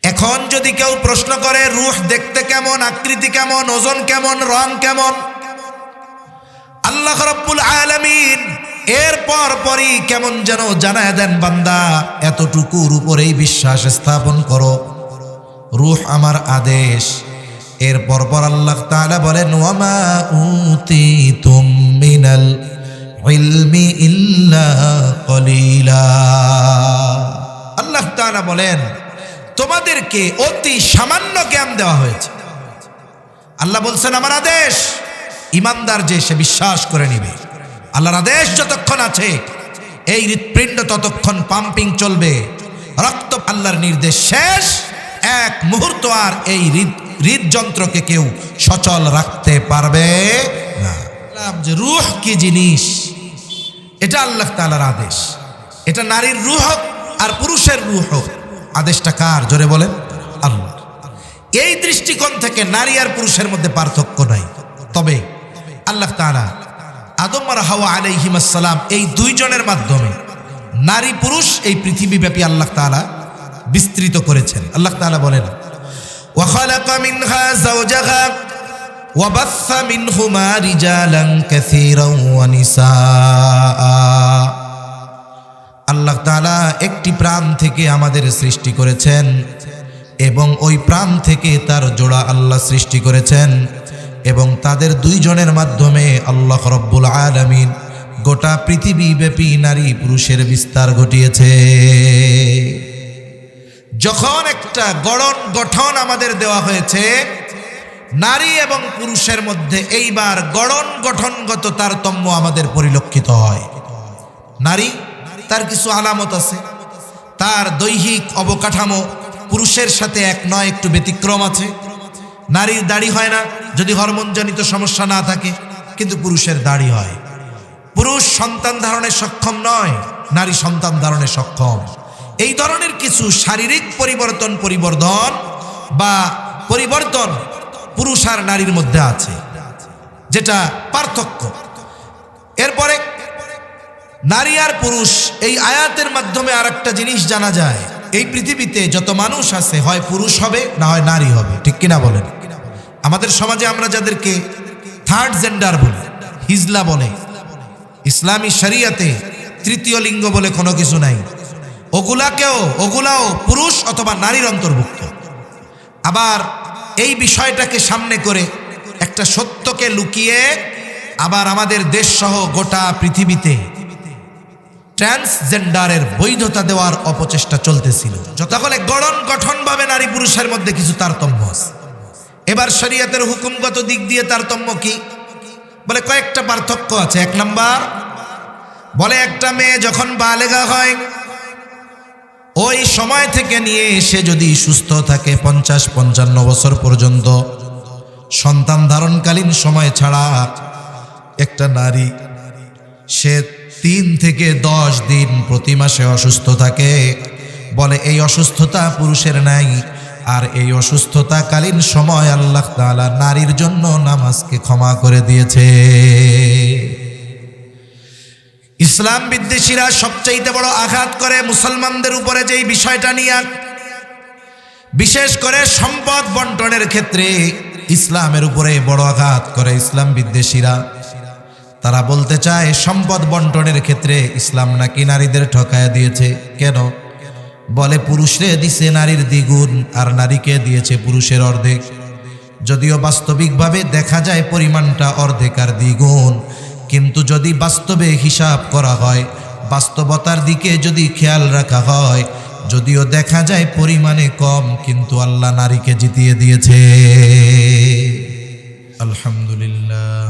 এখন যদি কেউ প্রশ্ন করে রূহ দেখতে কেমন, আকৃতি কেমন, ওজন কেমন, রং কেমন, আল্লাহ রাব্বুল আলামিন এর পরই কেমন যেন জানায় দেন, বান্দা এতটুকুর উপরেই বিশ্বাস স্থাপন করো, রূহ আমার আদেশ। এর পর আল্লাহ তাআলা বলেন, ওয়ামা উতিতুম মিনাল ইলমি ইল্লা কলিলা। আল্লাহ তাআলা বলেন, তোমাদেরকে অতি সামান্য জ্ঞান দেওয়া হয়েছে। আল্লাহ বলছেন আমার আদেশ, ইমানদার যে সে বিশ্বাস করে নিবে। আল্লাহর আদেশ যতক্ষণ আছে এই হৃৎপিণ্ড ততক্ষণ পাম্পিং চলবে, রক্ত আল্লাহর নির্দেশ শেষ, এক মুহূর্ত আর এই হৃদযন্ত্রকে কেউ সচল রাখতে পারবে না। যে রূহ কি জিনিস, এটা আল্লাহ তাআলার আদেশ। এটা নারীর রূহ হোক আর পুরুষের রূহ হোক, আদেশটা কার? জোরে বলেন, আল্লাহ। এই দৃষ্টিকোণ থেকে নারী আর পুরুষের মধ্যে পার্থক্য নাই। তবে আল্লাহ তাআলা আদম আর হাওয়া আলাইহিস সালাম এই দুইজনের মাধ্যমে নারী পুরুষ এই পৃথিবীব্যাপী আল্লাহ তাআলা বিস্তৃত করেছেন। আল্লাহ তাআলা বলেন, ওয়া খালাকা মিনহা যাওজাহা ওয়া বাসসা মিনহুমা রিজালান কাসীরান ওয়া নিসাআ। আল্লাহ তাআলা একটি প্রাণ থেকে আমাদের সৃষ্টি করেছেন এবং ওই প্রাণ থেকে তার জোড়া আল্লাহ সৃষ্টি করেছেন এবং তাদের দুইজনের মাধ্যমে আল্লাহ রাব্বুল আলামিন গোটা পৃথিবীব্যাপী নারী পুরুষের বিস্তার ঘটিয়েছে। যখন একটা গঠন আমাদের দেওয়া হয়েছে নারী এবং পুরুষের মধ্যে, এইবার গঠনগত তারতম্য আমাদের পরিলক্ষিত হয়। নারী তার কিছু আলামত আছে, তার দৈহিক অবকাঠামো পুরুষের সাথে এক নয়, একটু ব্যতিক্রম আছে। নারীর দাড়ি হয় না যদি হরমোনজনিত সমস্যা না থাকে, কিন্তু পুরুষের দাড়ি হয়। পুরুষ সন্তান ধারণে সক্ষম নয়, নারী সন্তান ধারণে সক্ষম। এই ধরনের কিছু শারীরিক পরিবর্তন পুরুষ আর নারীর মধ্যে আছে, যেটা পার্থক্য। এরপরে নারী আর পুরুষ, এই আয়াতের মাধ্যমে আরেকটা জিনিস জানা যায়, এই পৃথিবীতে যত মানুষ আছে হয় পুরুষ হবে না হয় নারী হবে, ঠিক কিনা বলেন? আমাদের সমাজে আমরা যাদেরকে থার্ড জেন্ডার বলি, হিজলা বলে, ইসলামী শরিয়াতে তৃতীয় লিঙ্গ বলে কোনো কিছু নাই, ওগুলাও পুরুষ অথবা নারীর অন্তর্ভুক্ত। আবার এই বিষয়টাকে সামনে করে একটা সত্যকে লুকিয়ে আবার আমাদের দেশ সহ গোটা পৃথিবীতে ট্রান্সজেন্ডারের বৈধতা দেওয়ার অপচেষ্টা চলতেছিল। যতক্ষণে গঠনভাবে নারী পুরুষের মধ্যে কিছু তারতম্য আছে। এবার শরীয়তের হুকুমগত দিক দিয়ে তারতম্য কি বলে? কয়েকটা পার্থক্য আছে। এক নাম্বার বলে, একটা মেয়ে যখন বালেগা হয় ওই সময় থেকে নিয়ে সে যদি সুস্থ থাকে 50-55 বছর পর্যন্ত, সন্তান ধারণকালীন সময় ছাড়া একটা নারী সে 3 থেকে 10 দিন প্রতি মাসে অসুস্থ থাকে, বলে এই অসুস্থতা পুরুষের নাই। আর এই অসুস্থতাকালীন সময় আল্লাহ তাআলা নারীর জন্য নামাজকে ক্ষমা করে দিয়েছে। ইসলাম বিদ্বেষীরা সবচাইতে বড় আঘাত করে মুসলমানদের উপরে যেই বিষয়টা নিয়ে, বিশেষ করে সম্পদ বন্টনের ক্ষেত্রে ইসলামের উপরে বড় আঘাত করে ইসলাম বিদ্বেষীরা। তারা বলতে চায় সম্পদ বন্টনের ক্ষেত্রে ইসলাম নাকি নারীদের ঠকায় দিয়েছে। কেন? বলে পুরুষরে দিছে নারীর দ্বিগুণ আর নারীকে দিয়েছে পুরুষের অর্ধেক। যদিও বাস্তবিকভাবে দেখা যায় পরিমাণটা অর্ধেক আর দ্বিগুণ, কিন্তু যদি বাস্তবে হিসাব করা হয়, বাস্তবতার দিকে যদি খেয়াল রাখা হয়, যদিও দেখা যায় পরিমাণে কম, কিন্তু আল্লাহ নারীকে জিতিয়ে দিয়েছে। আলহামদুলিল্লাহ,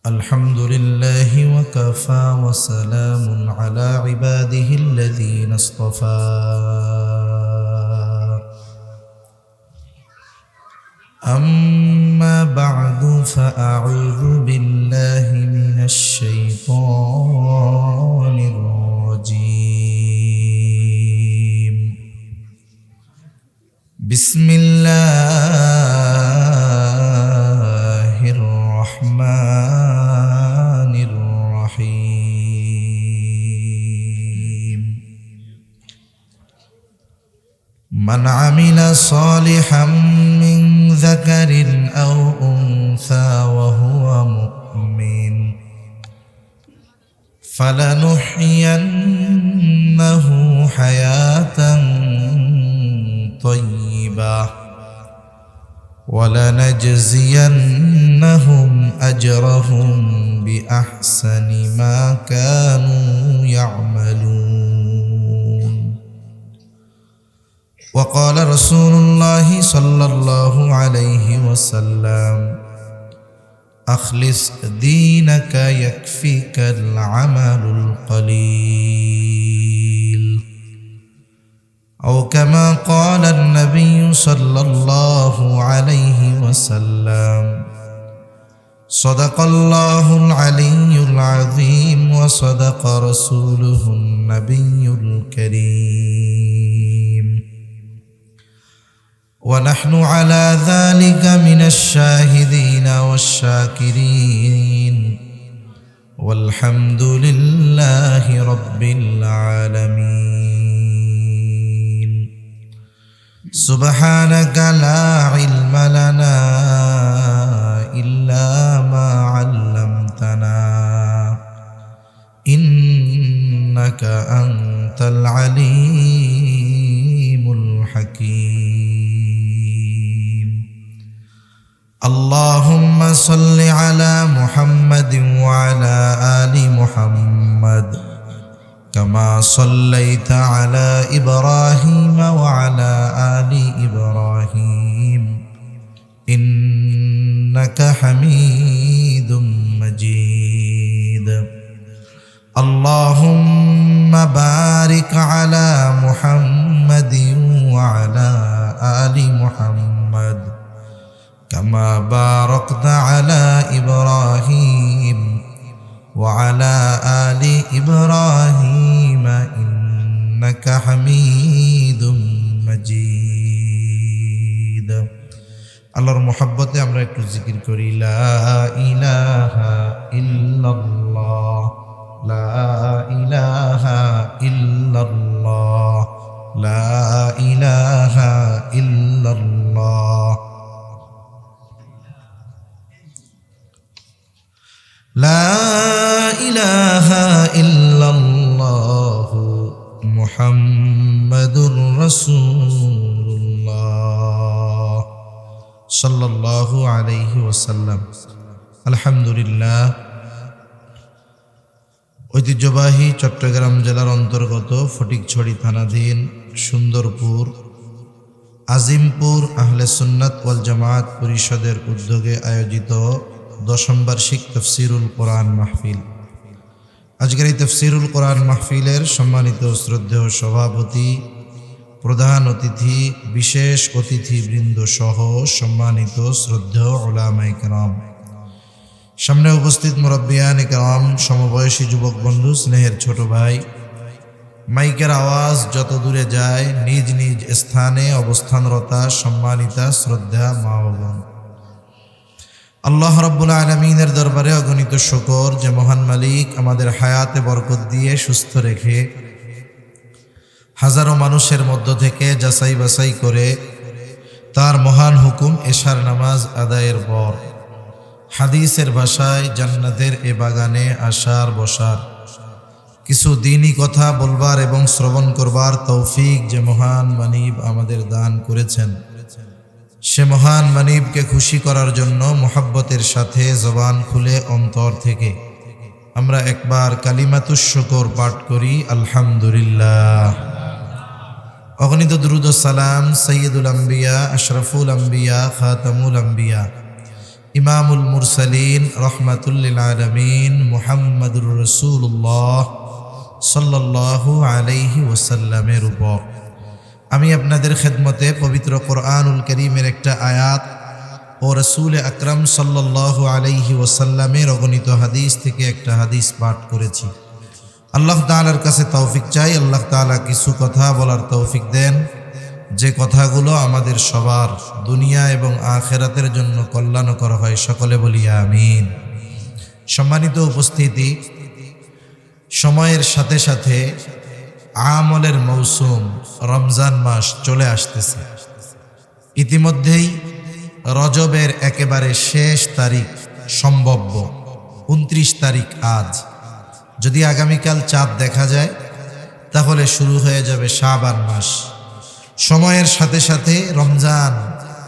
আলহামদুলিল্লাহি ওয়া কাফা ওয়া সালামুন আলা ইবাদিহিল্লাযীনা ইসতাফা। أما بعد فأعوذ بالله من الشيطان الرجيم. بسم الله الرحمن الرحيم. من عمل صالحا من ذكر أو أنثى وهو مؤمن فلنحيينه حياة طيبة ولنجزينهم أجرهم بأحسن ما كانوا يعملون. وقال رسول الله صلى الله عليه وسلم أخلص دينك يكفيك العمل القليل، أو كما قال النبي صلى الله عليه وسلم صدق الله العلي العظيم وصدق رسوله النبي الكريم، ونحن على ذلك من الشاهدين والشاكرين والحمد لله رب العالمين. سبحانك لا علم لنا إلا ما علمتنا إنك أنت العليم الحكيم. اللهم صل على محمد وعلى آل محمد كما صليت على إبراهيم وعلى آل إبراهيم إنك حميد مجيد. اللهم بارك على محمد وعلى آل محمد كما باركت على إبراهيم وعلى آل إبراهيم إنك حميد مجيد. আল্লাহর মহব্বতে আমরা একটু জিকির করি লা ইলাহা ইল্লাল্লাহ, লা ইলাহা ইল্লাল্লাহ, লা ইলাহা ইল্লাল্লাহ, লা ইলাহা ইল্লাল্লাহ মুহাম্মাদুর রাসূলুল্লাহ সাল্লাল্লাহু আলাইহি ওয়াসাল্লাম। আলহামদুলিল্লাহ, ঐতিহ্যবাহী চট্টগ্রাম জেলার অন্তর্গত ফটিকছড়ি থানাধীন সুন্দরপুর আজিমপুর আহলে সুন্নাত ওয়াল জামাত পরিষদের উদ্যোগে আয়োজিত 10ম বার্ষিক তফসিরুল কোরআন মাহফিল। আজকের এই তফসিরুল কোরআন মাহফিলের সম্মানিত শ্রদ্ধেয় সভাপতি, প্রধান অতিথি, বিশেষ অতিথিবৃন্দ সহ সম্মানিত শ্রদ্ধেয় উলামায়ে কেরাম, সামনে উপস্থিত মুরব্বিয়ানে কেরাম, সমবয়সী যুবক বন্ধু, স্নেহের ছোট ভাই, মাইকের আওয়াজ যত দূরে যায় নিজ নিজ স্থানে অবস্থানরতা সম্মানিতা শ্রদ্ধা মা ও বোন, আল্লাহ রাব্বুল আলামিনের দরবারে অগণিত শুকর যে মহান মালিক আমাদের হায়াতে বরকত দিয়ে সুস্থ রেখে হাজারো মানুষের মধ্য থেকে যাচাই বাছাই করে তার মহান হুকুম এশার নামাজ আদায়ের পর হাদিসের ভাষায় জান্নাতের এ বাগানে আসার বসার কিছু দ্বীনি কথা বলবার এবং শ্রবণ করবার তৌফিক যে মহান মানিব আমাদের দান করেছেন, সে মহান মানিবকে খুশি করার জন্য মোহাব্বতের সাথে জবান খুলে অন্তর থেকে আমরা একবার কালিমাতুশ শুকর পাঠ করি আলহামদুলিল্লাহ। অগণিত দুরূদ ও সালাম সাইয়্যিদুল আম্বিয়া, আশরাফুল আম্বিয়া, খাতামুল আম্বিয়া, ইমামুল মুরসালিন, রহমাতুল লিল আলামিন মুহাম্মাদুর রাসূলুল্লাহ সাল্লাল্লাহু আলাইহি ওয়াসাল্লামের উপর আমি আপনাদের খেদমতে পবিত্র কোরআনুল কারীমের একটা আয়াত ও রাসূল আকরাম সাল্লাল্লাহু আলাইহি ওয়াসাল্লামের অগণিত হাদিস থেকে একটা হাদিস পাঠ করেছি। আল্লাহ তাআলার কাছে তৌফিক চাই, আল্লাহ তাআলা কিছু কথা বলার তৌফিক দেন যে কথাগুলো আমাদের সবার দুনিয়া এবং আখিরাতের জন্য কল্যাণকর হয়। সকলে বলি আমিন। সম্মানিত উপস্থিতি, সময়ের সাথে সাথে আমলের মৌসুম রমজান মাস চলে আসতেছে। ইতিমধ্যেই রজবের একেবারে শেষ তারিখ সম্ভাব্য 29 তারিখ আজ। যদি আগামীকাল চাঁদ দেখা যায় তাহলে শুরু হয়ে যাবে শাবান মাস। সময়ের সাথে সাথে রমজান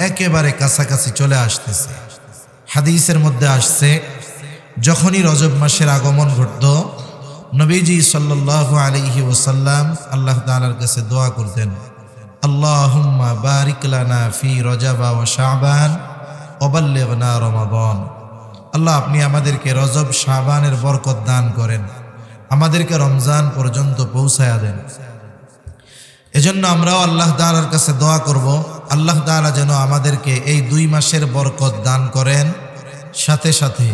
একেবারে কাছাকাছি চলে আসতেছে। হাদিসের মধ্যে আসছে, যখনই রজব মাসের আগমন ঘটত নবীজি সাল্লাল্লাহু আলাইহি ওয়াসাল্লাম আল্লাহ তাআলার কাছে দোয়া করতেন, আল্লাহুম্মা বারিক লানা ফি রজব ওয়া শাবান ওয়া বাল্লিগনা রমাদান। আল্লাহ, আপনি আমাদেরকে রজব শাবানের বরকত দান করেন, আমাদেরকে রমজান পর্যন্ত পৌঁছায়া দেন। এজন্য আমরাও আল্লাহ তাআলার কাছে দোয়া করব, আল্লাহ তাআলা যেন আমাদেরকে এই 2 মাসের বরকত দান করেন, সাথে সাথে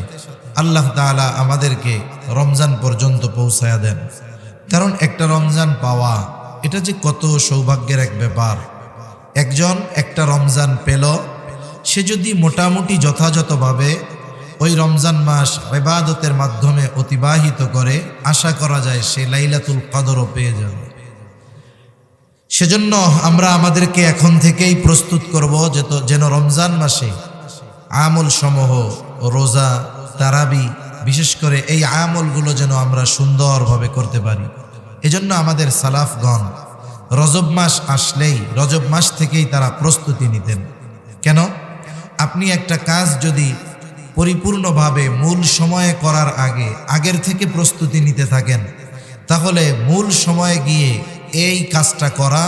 আল্লাহ তাআলা আমাদেরকে রমজান পর্যন্ত পৌঁছায়া দেন। কারণ একটা রমজান পাওয়া এটা যে কত সৌভাগ্যের এক ব্যাপার। একজন একটা রমজান পেল, সে যদি মোটামুটি যথাযথভাবে ওই রমজান মাস ইবাদতের মাধ্যমে অতিবাহিত করে, আশা করা যায় সে লাইলাতুল কদরও পেয়ে যাবে। সেজন্য আমরা আমাদেরকে এখন থেকেই প্রস্তুত করব যেন রমজান মাসে আমল সমূহ, রোজা, তারাবি, বিশেষ করে এই আমলগুলো যেন আমরা সুন্দরভাবে করতে পারি। এজন্য আমাদের সালাফগণ রজব মাস আসলেই, রজব মাস থেকেই তারা প্রস্তুতি নিতেন। কেন? আপনি একটা কাজ যদি পরিপূর্ণভাবে মূল সময়ে করার আগের থেকে প্রস্তুতি নিতে থাকেন, তাহলে মূল সময়ে গিয়ে এই কাজটা করা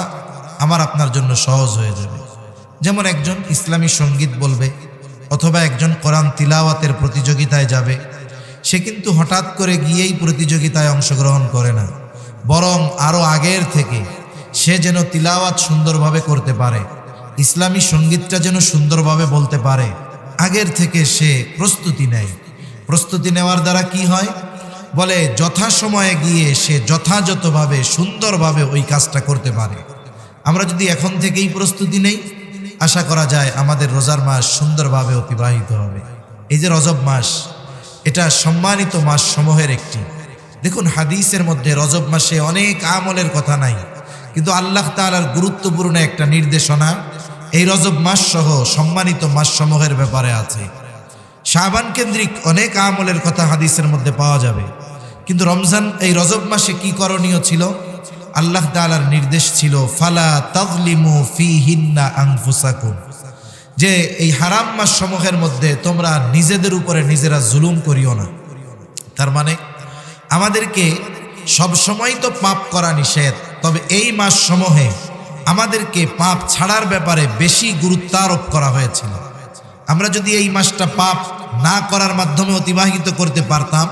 আপনার জন্য সহজ হয়ে যাবে। যেমন একজন ইসলামী সঙ্গীত বলবে অথবা একজন কোরআন তিলাওয়াতের প্রতিযোগিতায় যাবে, সে কিন্তু হঠাৎ করে গিয়েই প্রতিযোগিতায় অংশগ্রহণ করে না, বরং আরও আগের থেকে সে যেন তিলাওয়াত সুন্দরভাবে করতে পারে, ইসলামী সঙ্গীতটা যেন সুন্দরভাবে বলতে পারে, আগের থেকে সে প্রস্তুতি নেয়। প্রস্তুতি নেওয়ার দ্বারা কি হয়? বলে যথাসময়ে গিয়ে সে যথাযথভাবে সুন্দরভাবে ওই কাজটা করতে পারে। আমরা যদি এখন থেকেই প্রস্তুতি নেই, আশা করা যায় আমাদের রোজার মাস সুন্দরভাবে অতিবাহিত হবে। এই যে রজব মাস, এটা সম্মানিত মাস সমূহের একটি। দেখুন হাদিসের মধ্যে রজব মাসে অনেক আমলের কথা নাই, কিন্তু আল্লাহ তাআলার গুরুত্বপূর্ণ একটা নির্দেশনা এই রজব মাস সহ সম্মানিত মাস সমূহের ব্যাপারে আছে। শাবান কেন্দ্রিক অনেক আমলের কথা হাদিসের মধ্যে পাওয়া যাবে, কিন্তু এই রজব মাসে কি করণীয় ছিল? আল্লাহ তাআলার নির্দেশ ছিল, ফালা তাযলিমু ফীহিন্না আনফুসাকুম, যে এই হারাম মাস সমূহের মধ্যে তোমরা নিজেদের উপরে নিজেরা জুলুম করিও না। তার মানে আমাদেরকে সবসময় তো পাপ করা নিষেধ, তবে এই মাস সমূহে আমাদেরকে পাপ ছাড়ার ব্যাপারে বেশি গুরুত্ব আরোপ করা হয়েছিল। আমরা যদি এই মাসটা পাপ না করার মাধ্যমে অতিবাহিত করতে পারতাম,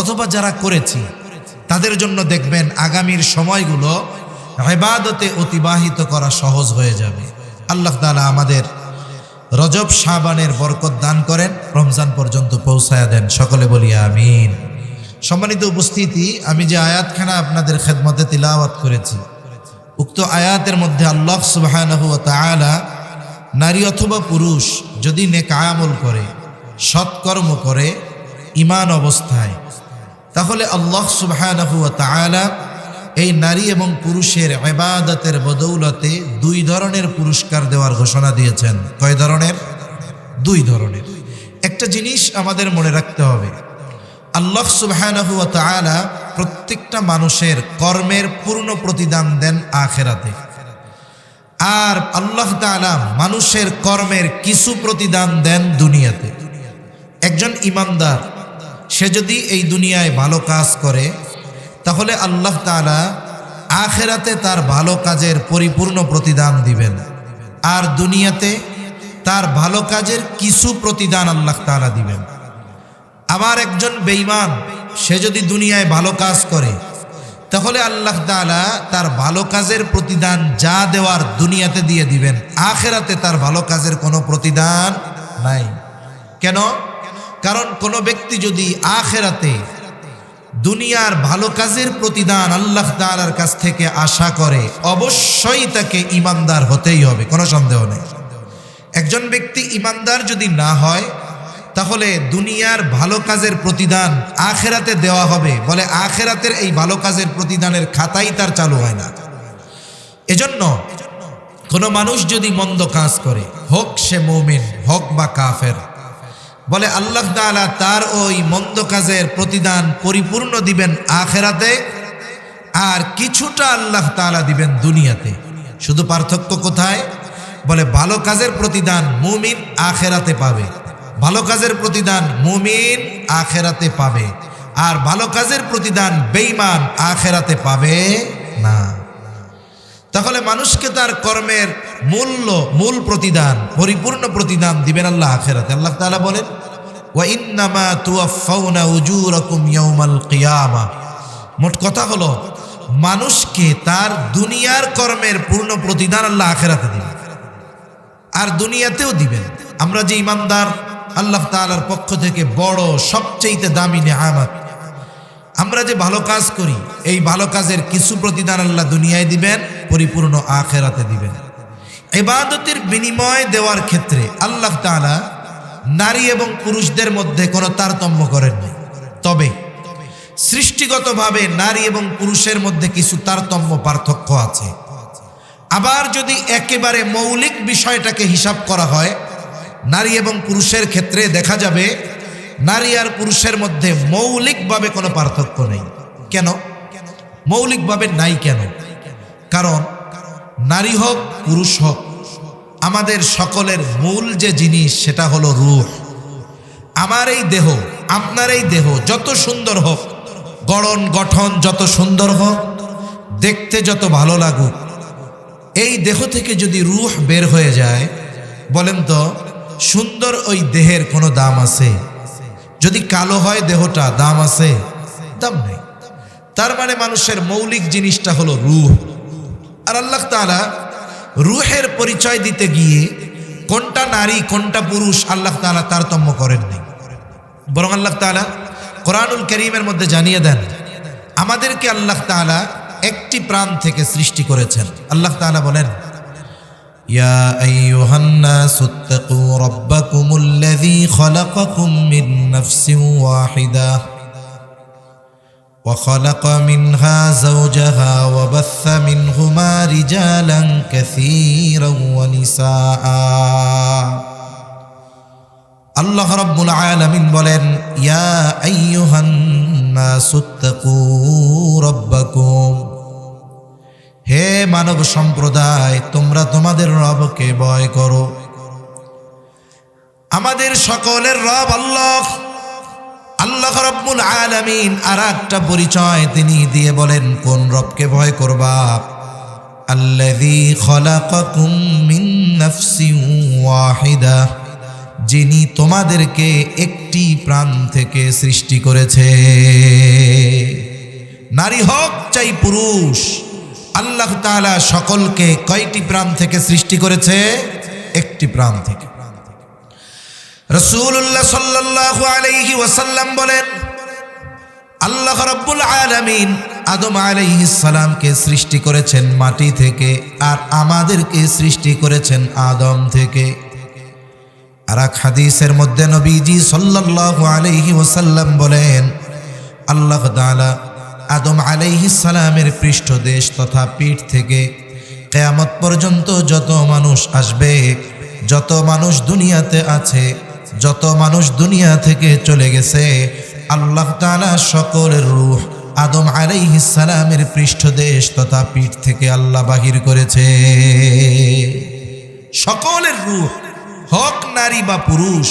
অথবা যারা করেছি তাদের জন্য দেখবেন আগামীর সময়গুলো ইবাদতে অতিবাহিত করা সহজ হয়ে যাবে। আল্লাহ তাআলা আমাদের রজব শাবানের বরকত দান করেন, রমজান পর্যন্ত পৌঁছায়া দেন। সকলে বলি আমিন। সম্মানিত উপস্থিতি, আমি যে আয়াতখানা আপনাদের খেদমতে তিলাওয়াত করেছি, উক্ত আয়াতের মধ্যে আল্লাহ সুবহানাহু ওয়া তাআলা নারী অথবা পুরুষ যদি নেক আমল করে, সৎকর্ম করে ঈমান অবস্থায়, তাহলে আল্লাহ সুবহানাহু ওয়া তাআলা এই নারী এবং পুরুষের ইবাদতের বদৌলতে 2 ধরনের পুরস্কার দেওয়ার ঘোষণা দিয়েছেন। কয় ধরনের? 2 ধরনের। একটা জিনিস আমাদের মনে রাখতে হবে, আল্লাহ সুবহানাহু ওয়া তাআলা প্রত্যেকটা মানুষের কর্মের পূর্ণ প্রতিদান দেন আখিরাতে, আর আল্লাহ তাআলা মানুষের কর্মের কিছু প্রতিদান দেন দুনিয়াতে। একজন ঈমানদার সে যদি এই দুনিয়ায় ভালো কাজ করে, তাহলে আল্লাহ তাআলা আখিরাতে তার ভালো কাজের পরিপূর্ণ প্রতিদান দিবেন, আর দুনিয়াতে তার ভালো কাজের কিছু প্রতিদান আল্লাহ তাআলা দিবেন। আবার একজন বেঈমান সে যদি দুনিয়ায় ভালো কাজ করে, তাহলে আল্লাহ তাআলা তার ভালো কাজের প্রতিদান যা দেওয়ার দুনিয়াতে দিয়ে দিবেন, আখিরাতে তার ভালো কাজের কোনো প্রতিদান নাই। কেন? কারণ কোনো ব্যক্তি যদি আখিরাতে দুনিয়ার ভালো কাজের প্রতিদান আল্লাহ তাআলার কাছ থেকে আশা করে, অবশ্যই তাকে ঈমানদার হতেই হবে, কোনো সন্দেহ নেই। একজন ব্যক্তি ঈমানদার যদি না হয়, তাহলে দুনিয়ার ভালো কাজের প্রতিদান আখেরাতে দেওয়া হবে, বলে আখেরাতের এই ভালো কাজের প্রতিদানের খাতাই তার চালু হয় না। এজন্য কোনো মানুষ যদি মন্দ কাজ করে, হোক সে মুমিন হোক বা কাফের, বলে আল্লাহ তাআলা তার ওই মন্দ কাজের প্রতিদান পরিপূর্ণ দিবেন আখেরাতে, আর কিছুটা আল্লাহ তাআলা দিবেন দুনিয়াতে। শুধু পার্থক্য কোথায়? বলে ভালো কাজের প্রতিদান মুমিন আখেরাতে পাবে, ভালো কাজের প্রতিদান মুমিন আখেরাতে পাবে, আর ভালো কাজের প্রতিদান বেঈমান আখেরাতে পাবে না। তাহলে মানুষকে তার কর্মের মূল প্রতিদান, পরিপূর্ণ প্রতিদান দিবেন আল্লাহ আখেরাতে। আল্লাহ তাআলা বলেন, ওয়া ইন্নামা তুওয়াফাউনা উজুরাকুম ইয়াউমাল কিয়ামাহ। মোট কথা হলো মানুষকে তার দুনিয়ার কর্মের পূর্ণ প্রতিদান আল্লাহ আখেরাতে দিবেন, আর দুনিয়াতেও দিবেন। আমরা যে ইমানদার, আল্লাহ তাআলার পক্ষ থেকে বড় সবচেয়ে দামি নেয়ামত, আমরা যে ভালো কাজ করি, এই ভালো কাজের কিছু প্রতিদান আল্লাহ দুনিয়ায় দিবেন, পরিপূর্ণ আখেরাতে দিবেন। ইবাদতের বিনিময় দেওয়ার ক্ষেত্রে আল্লাহ তাআলা নারী এবং পুরুষদের মধ্যে কোনো তারতম্য করেননি, তবে সৃষ্টিগতভাবে নারী এবং পুরুষের মধ্যে কিছু তারতম্য পার্থক্য আছে। আবার যদি একেবারে মৌলিক বিষয়টাকে হিসাব করা হয়, নারী এবং পুরুষের ক্ষেত্রে দেখা যাবে নারী আর পুরুষের মধ্যে মৌলিকভাবে কোনো পার্থক্য নেই। কেন মৌলিকভাবে নাই? কেন? কারণ নারী হোক পুরুষ হোক, আমাদের সকলের মূল যে জিনিস সেটা হলো রূহ। আমার এই দেহ, আপনার এই দেহ যত সুন্দর হোক, গঠন যত সুন্দর হোক, দেখতে যত ভালো লাগুক, এই দেহ থেকে যদি রূহ বের হয়ে যায়, বলেন তো সুন্দর ওই দেহের কোনো দাম আছে? যদি কালো হয় দেহটা, দাম আছে? দাম নেই। তার মানে মানুষের মৌলিক জিনিসটা হলো রূহ। আর আল্লাহ তাআলা রূহের পরিচয় দিতে গিয়ে কোনটা নারী কোনটা পুরুষ আল্লাহ তাআলা তারতম্য করেননি, বরং আল্লাহ তাআলা কোরআনুল কারীমের মধ্যে জানিয়ে দেন আমাদেরকে আল্লাহ তাআলা একটি প্রাণ থেকে সৃষ্টি করেছেন। আল্লাহ তাআলা বলেন, ইয়া আইয়ুহান নাসুত্তাকু রাব্বাকুমুল্লাযী খালাকাকুম মিন নাফসিন ওয়াহিদাহ ওয়া খালাকা মিনহা যাওজাহা ওয়া বাসসা মিনহুমা রিজালান কাসীরান ওয়া নিসাআ। আল্লাহ রাব্বুল আলামিন বলেন, ইয়া আইয়ুহান নাসুত্তাকু রাব্বাকুম, হে মানব সম্প্রদায়, তোমরা তোমাদের রবকে ভয় করো। আমাদের সকলের রব আল্লাহ। আল্লাহ রাব্বুল আলামিন আর একটা পরিচয় তিনি দিয়ে বলেন, কোন রবকে ভয় করবা? আল্লাযী খালাকাকুম মিন নাফসিন ওয়াহিদা, যিনি তোমাদেরকে একটি প্রাণ থেকে সৃষ্টি করেছে। নারী হোক চাই পুরুষ, আল্লাহ তাআলা সকলকে কয়টি প্রাণ থেকে সৃষ্টি করেছে? একটি প্রাণ থেকে। রাসূলুল্লাহ সাল্লাল্লাহু আলাইহি ওয়াসাল্লাম বলেন, আল্লাহ রাব্বুল আলামিন আদম আলাইহিস সালামকে সৃষ্টি করেছেন মাটি থেকে, আর আমাদেরকে সৃষ্টি করেছেন আদম থেকে। আর এক হাদিসের মধ্যে নবীজি সাল্লাল্লাহু আলাইহি ওয়াসাল্লাম বলেন, আল্লাহ তাআলা আদম আলাইহিস সালামের পৃষ্ঠদেশ তথা পিঠ থেকে কিয়ামত পর্যন্ত যত মানুষ আসবে, যত মানুষ দুনিয়াতে আছে, যত মানুষ দুনিয়া থেকে চলে গেছে, আল্লাহ তাআলা সকলের রূহ আদম আলাইহিস সালামের পৃষ্ঠদেশ তথা পিঠ থেকে আল্লাহ বাহির করেছে। সকলের রূহ, হোক নারী বা পুরুষ,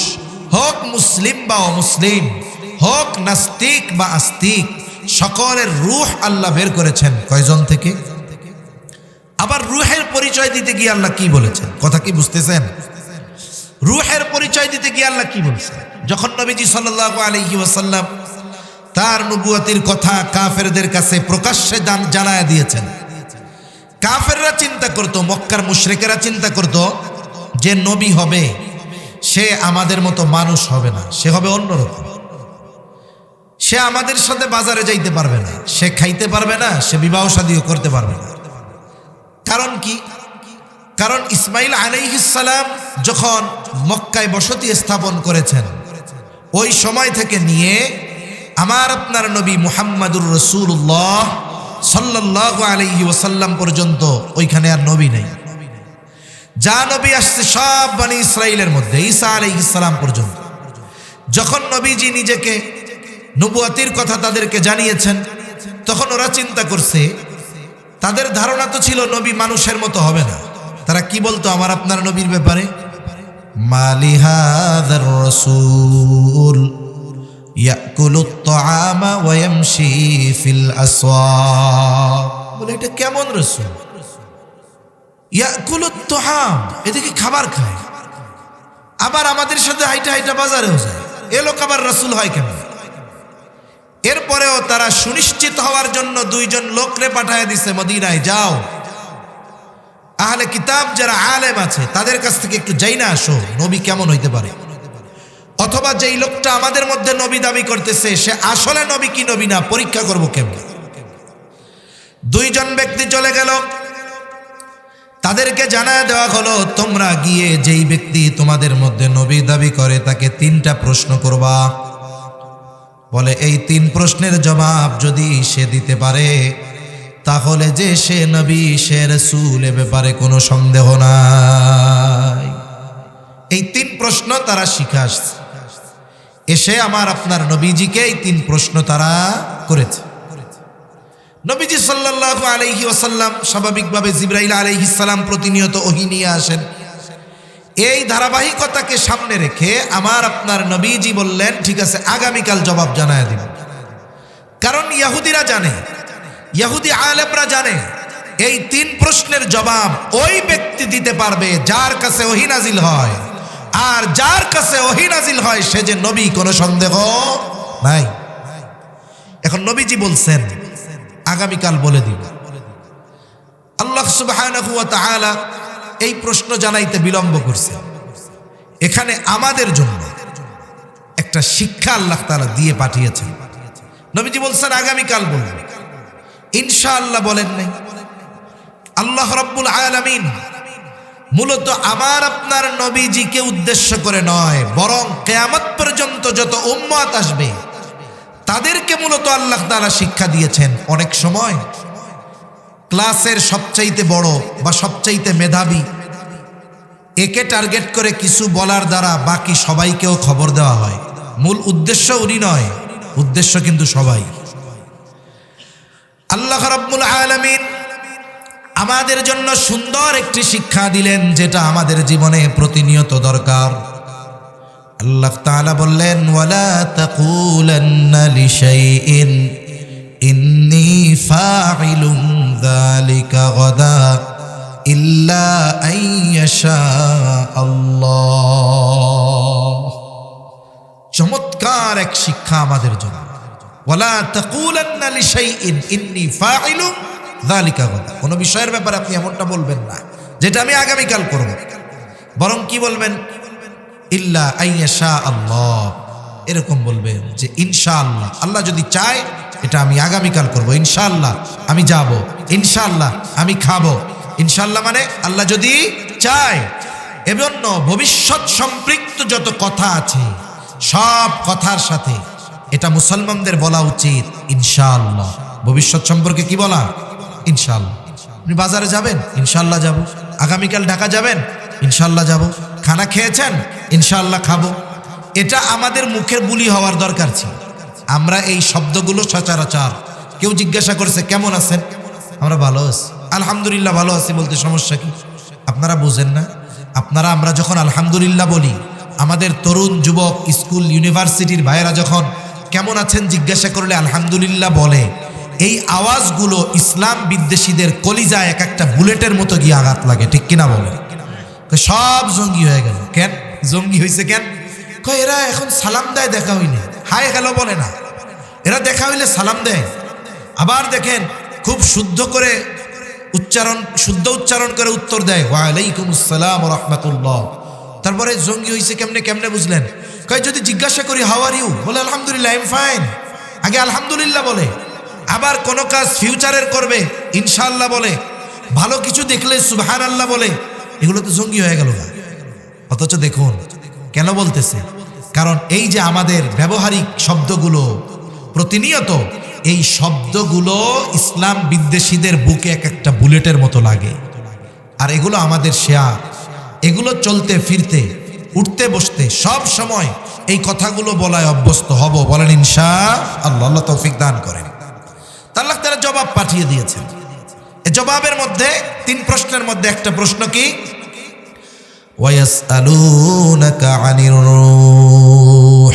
হোক মুসলিম বা অমুসলিম, হোক নাস্তিক বা আস্তিক, সকলের রূহ আল্লাহ বের করেছেন কয়জন থেকে? আবার রূহের পরিচয় দিতে গিয়ে আল্লাহ কি বলেছেন? কথা কি বুঝতেছেন? রূহের পরিচয় দিতে গিয়ে আল্লাহ কি বলছেন? যখন নবীজি সাল্লাল্লাহু আলাইহি ওয়াসাল্লাম তার নবুয়তির কথা কাফেরদের কাছে প্রকাশ্যে জানায়া দিয়েছেন, কাফেররা চিন্তা করত, মক্কার মুশরিকেরা চিন্তা করত যে নবী হবে সে আমাদের মতো মানুষ হবে না, সে হবে অন্যরকম। সে আমাদের সাথে বাজারে যাইতে পারবে না, সে খাইতে পারবে না, সে বিবাহ শাদীও করতে পারবে না। কারণ কি? কারণ ইসমাইল আলাইহিস সালাম যখন মক্কায় বসতি স্থাপন করেছেন, ওই সময় থেকে নিয়ে আমার আপনার নবী মুহাম্মাদুর রাসূলুল্লাহ সাল্লাল্লাহু আলাইহি ওয়াসাল্লাম পর্যন্ত ওইখানে আর নবী নেই। যা নবী আসছে সব বনি ইসরাইলের মধ্যে ঈসা আলাইহিস সালাম পর্যন্ত। যখন নবীজি নিজেকে নবুয়তির কথা তাদেরকে জানিয়েছেন, তখন ওরা চিন্তা করছে, তাদের ধারণা তো ছিল নবী মানুষের মতো হবে না। তারা কি বলতো আমার আপনার নবীর ব্যাপারে? মালি হাযার রাসূল ইয়াকুলুত তাআমা ওয়া ইয়ামশি ফিল আসওয়াক। বলে এটা কেমন রাসূল? ইয়াকুলুত তাআম, এদিকে খাবার খায়, আবার আমাদের সাথে হাইটা হাইটা বাজারেও যায়, এ লোক আবার রাসূল হয় কেমন? এরপরেও তারা সুনিশ্চিত হওয়ার জন্য দুইজন লোকরে পাঠায় দিছে মদিনায়, যাও আহলে কিতাব যারা আলেম আছে তাদের কাছ থেকে একটু জাইনা আসো নবী কেমন হইতে পারে, অথবা যেই লোকটা আমাদের মধ্যে নবী দাবি করতেছে সে আসলে নবী কি নবী না পরীক্ষা করব কেমন। দুইজন ব্যক্তি চলে গেল, তাদেরকে জানায় দেওয়া হলো তোমরা গিয়ে যেই ব্যক্তি তোমাদের মধ্যে নবী দাবি করে তাকে 3টা প্রশ্ন করবা। বলে এই 3 প্রশ্নের জবাব যদি সে দিতে পারে তাহলে যে সে নবী সে রাসূল, এ ব্যাপারে কোনো সন্দেহ নাই। এই 3 প্রশ্ন তারা শিখে আসছে। এসে আমার আপনার নবীজিকে এই 3 প্রশ্ন তারা করেছে। নবীজি সাল্লাল্লাহু আলাইহি ওয়াসাল্লাম স্বাভাবিকভাবে জিবরাইল আলাইহিস সালাম প্রতিনিয়ত ওহী নিয়ে আসেন। এই ধারাবাহিকতাকে সামনে রেখে আমার আপনার নবীজি বললেন ঠিক আছে আগামীকাল জবাব জানায় দিব। কারণ ইহুদিরা জানে, ইহুদি আলেমরা জানে এই 3 প্রশ্নের জবাব ওই ব্যক্তি দিতে পারবে যার কাছে ওহী নাজিল হয়, আর যার কাছে ওহী নাজিল হয় সে যে নবী কোনো সন্দেহ নাই। এখন নবীজি বলছেন আগামীকাল বলে দিব। আল্লাহ সুবহানাহু ওয়া তাআলা এই প্রশ্ন জানাইতে বিলম্ব করছে। এখানে আমাদের জন্য একটা শিক্ষা আল্লাহ তাআলা দিয়ে পাঠিয়েছেন। নবীজি বলছেন আগামীকাল বলবে, ইনশাআল্লাহ বলেন নাই। আল্লাহ রাব্বুল আলামিন মূলত আমার আপনার নবীজিকে উদ্দেশ্য করে নয়, বরং কিয়ামত পর্যন্ত যত উম্মত আসবে তাদেরকে মূলত আল্লাহ তাআলা শিক্ষা দিয়েছেন। অনেক সময় ক্লাসের সবচাইতে বড় বা সবচাইতে মেধাবী একে টার্গেট করে কিছু বলার দ্বারা বাকি সবাইকেও খবর দেওয়া হয়। মূল উদ্দেশ্য উনি নয়, উদ্দেশ্য কিন্তু সবাই। আল্লাহ রাব্বুল আলামিন আমাদের জন্য সুন্দর একটি শিক্ষা দিলেন যেটা আমাদের জীবনে প্রতিনিয়ত দরকার। আল্লাহ তাআলা বললেন ওয়ালা তাকুলান্না লিশাইইন ইন্নী ফাইলুন যালিকা গাদা ইল্লা আইয়াশা আল্লাহ। চমৎকার এক শিক্ষা আমাদের জন্য। ওয়ালা তাকুলান্না লিশাইইন ইন্নী ফাইলুন যালিকা গাদা, কোন বিষয়ের ব্যাপারে আপনি এমনটা বলবেন না যেটা আমি আগামীকাল করব, বরং কি বলবেন ইল্লা আইয়াশা আল্লাহ, এরকম বলবেন যে ইনশাআল্লাহ, আল্লাহ যদি চায় এটা আমি আগামীকাল করব, ইনশাআল্লাহ আমি যাব, ইনশাআল্লাহ আমি খাবো, ইনশাআল্লাহ মানে আল্লাহ যদি চায়। এজন্য ভবিষ্যৎ সম্পৃক্ত যত কথা আছে সব কথার সাথে এটা মুসলমানদের বলা উচিত ইনশাআল্লাহ। ভবিষ্যৎ সম্পর্কে কি বলা? ইনশাআল্লাহ। আপনি বাজারে যাবেন, ইনশাআল্লাহ যাব। আগামীকাল ঢাকা যাবেন, ইনশাআল্লাহ যাব। খানা খেয়েছেন, ইনশাআল্লাহ খাবো। এটা আমাদের মুখের বুলি হওয়ার দরকার ছিল। আমরা এই শব্দগুলো সচরাচর, কেউ জিজ্ঞাসা করছে কেমন আছেন, আমরা ভালো আছি, আলহামদুলিল্লাহ ভালো আছি বলতে সমস্যা কি? আপনারা বুঝেন না? আমরা যখন আলহামদুলিল্লাহ বলি, আমাদের তরুণ যুবক স্কুল ইউনিভার্সিটির ভাইয়েরা যখন কেমন আছেন জিজ্ঞাসা করলে আলহামদুলিল্লাহ বলে, এই আওয়াজগুলো ইসলাম বিদ্বেষীদের কলিজায় এক একটা বুলেটের মতো গিয়ে আঘাত লাগে, ঠিক কিনা বলে? সব জঙ্গি হয়ে গেল। কেন জঙ্গি হয়েছে? কেন? এরা এখন সালাম দেয়, দেখা হইলে হাই হ্যালো বলে না, এরা দেখা হইলে সালাম দেয়। আবার দেখেন খুব শুদ্ধ উচ্চারণ করে উত্তর দেয় ওয়ালাইকুম আসসালাম ওয়া রাহমাতুল্লাহ। তারপরে জঙ্গি হয়েছে কেমনে? কেমনে বুঝলেন? যদি জিজ্ঞাসা করি হাউ আর ইউ, বলে আলহামদুলিল্লাহ আই এম ফাইন, আগে আলহামদুলিল্লাহ বলে। আবার কোন কাজ ফিউচারের করবে ইনশাআল্লাহ বলে, ভালো কিছু দেখলে সুবহানাল্লাহ বলে। এগুলো তো জঙ্গি হয়ে গেল না? অথচ দেখুন কেন বলতেছে, কারণ এই যে আমাদের ব্যবহারিক শব্দগুলো প্রতিনিয়ত, এই শব্দগুলো ইসলাম বিদ্বেষীদের বুকে এক একটা বুলেটের মতো লাগে। আর এগুলো আমাদের শেয়ার, এগুলো চলতে ফিরতে উঠতে বসতে সব সময় এই কথাগুলো বলায় অভ্যস্ত হব। বলেন ইনশাআল্লাহ। আল্লাহ তৌফিক দান করেন। আল্লাহ তাআলা জবাব পাঠিয়ে দিয়েছেন। এই জবাবের মধ্যে 3 প্রশ্নের মধ্যে একটা প্রশ্ন কি, ওয়ায়াসআলুনাকা আনির রূহ,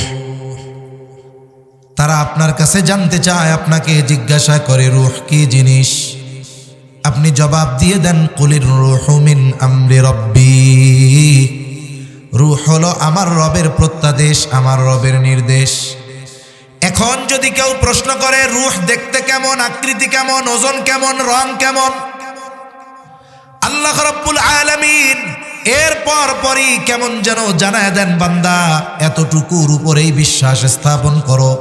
তারা আপনার কাছে জানতে চায়, আপনাকে জিজ্ঞাসা করে রূহ কি জিনিস। আপনি জবাব দিয়ে দেন, কুলির রূহু মিন আমরি রব্বি, রূহ হলো আমার রবের প্রত্যাদেশ, আমার রবের নির্দেশ। এখন যদি কেউ প্রশ্ন করে রূহ দেখতে কেমন, আকৃতি কেমন, ওজন কেমন, রং কেমন, আল্লাহ রাব্বুল আলামিন এর পরই কেমন যেন জানায় দেন, বান্দা এতটুকুর উপরেই বিশ্বাস স্থাপন করো,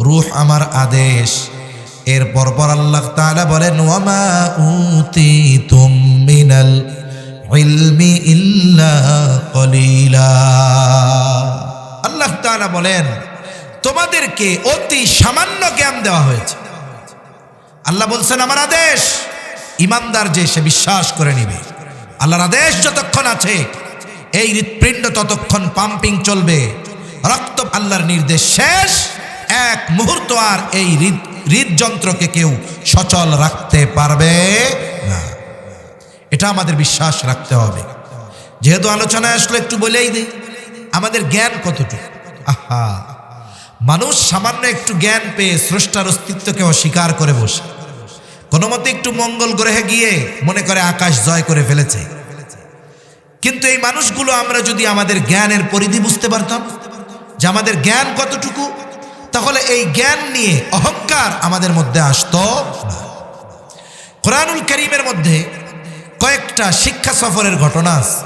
রূহ আমার আদেশ। এর পর আল্লাহ তাআলা বলেন, ওয়ামা উতিতুম মিনাল ইলমি ইল্লা কলিলা। আল্লাহ তাআলা বলেন, তোমাদেরকে অতি সামান্য জ্ঞান দেওয়া হয়েছে। আল্লাহ বলছেন আমার আদেশ, ইমানদার যে সে বিশ্বাস করে নিবে। আল্লাহর আদেশ যতক্ষণ আছে এই হৃৎপিণ্ড ততক্ষণ পাম্পিং চলবে, রক্ত আল্লাহর নির্দেশ শেষ, এক মুহূর্ত আর এই হৃদযন্ত্রকে কেউ সচল রাখতে পারবে না। এটা আমাদের বিশ্বাস রাখতে হবে। যেহেতু আলোচনায় আসলে একটু বলেই দিই, আমাদের জ্ঞান কতটুকু। আহা, মানুষ সামান্য একটু জ্ঞান পেয়ে স্রষ্টার অস্তিত্বকে অস্বীকার করে বসে, কোনো মতে একটু মঙ্গল গ্রহে গিয়ে মনে করে আকাশ জয় করে ফেলেছে। কিন্তু এই মানুষগুলো আমরা যদি আমাদের জ্ঞানের পরিধি বুঝতে পারতাম যে আমাদের জ্ঞান কতটুকু, তাহলে এই জ্ঞান নিয়ে অহংকার আমাদের মধ্যে আসতো না। কোরআনুল কারীমের মধ্যে কয়েকটা শিক্ষা সফরের ঘটনা আছে,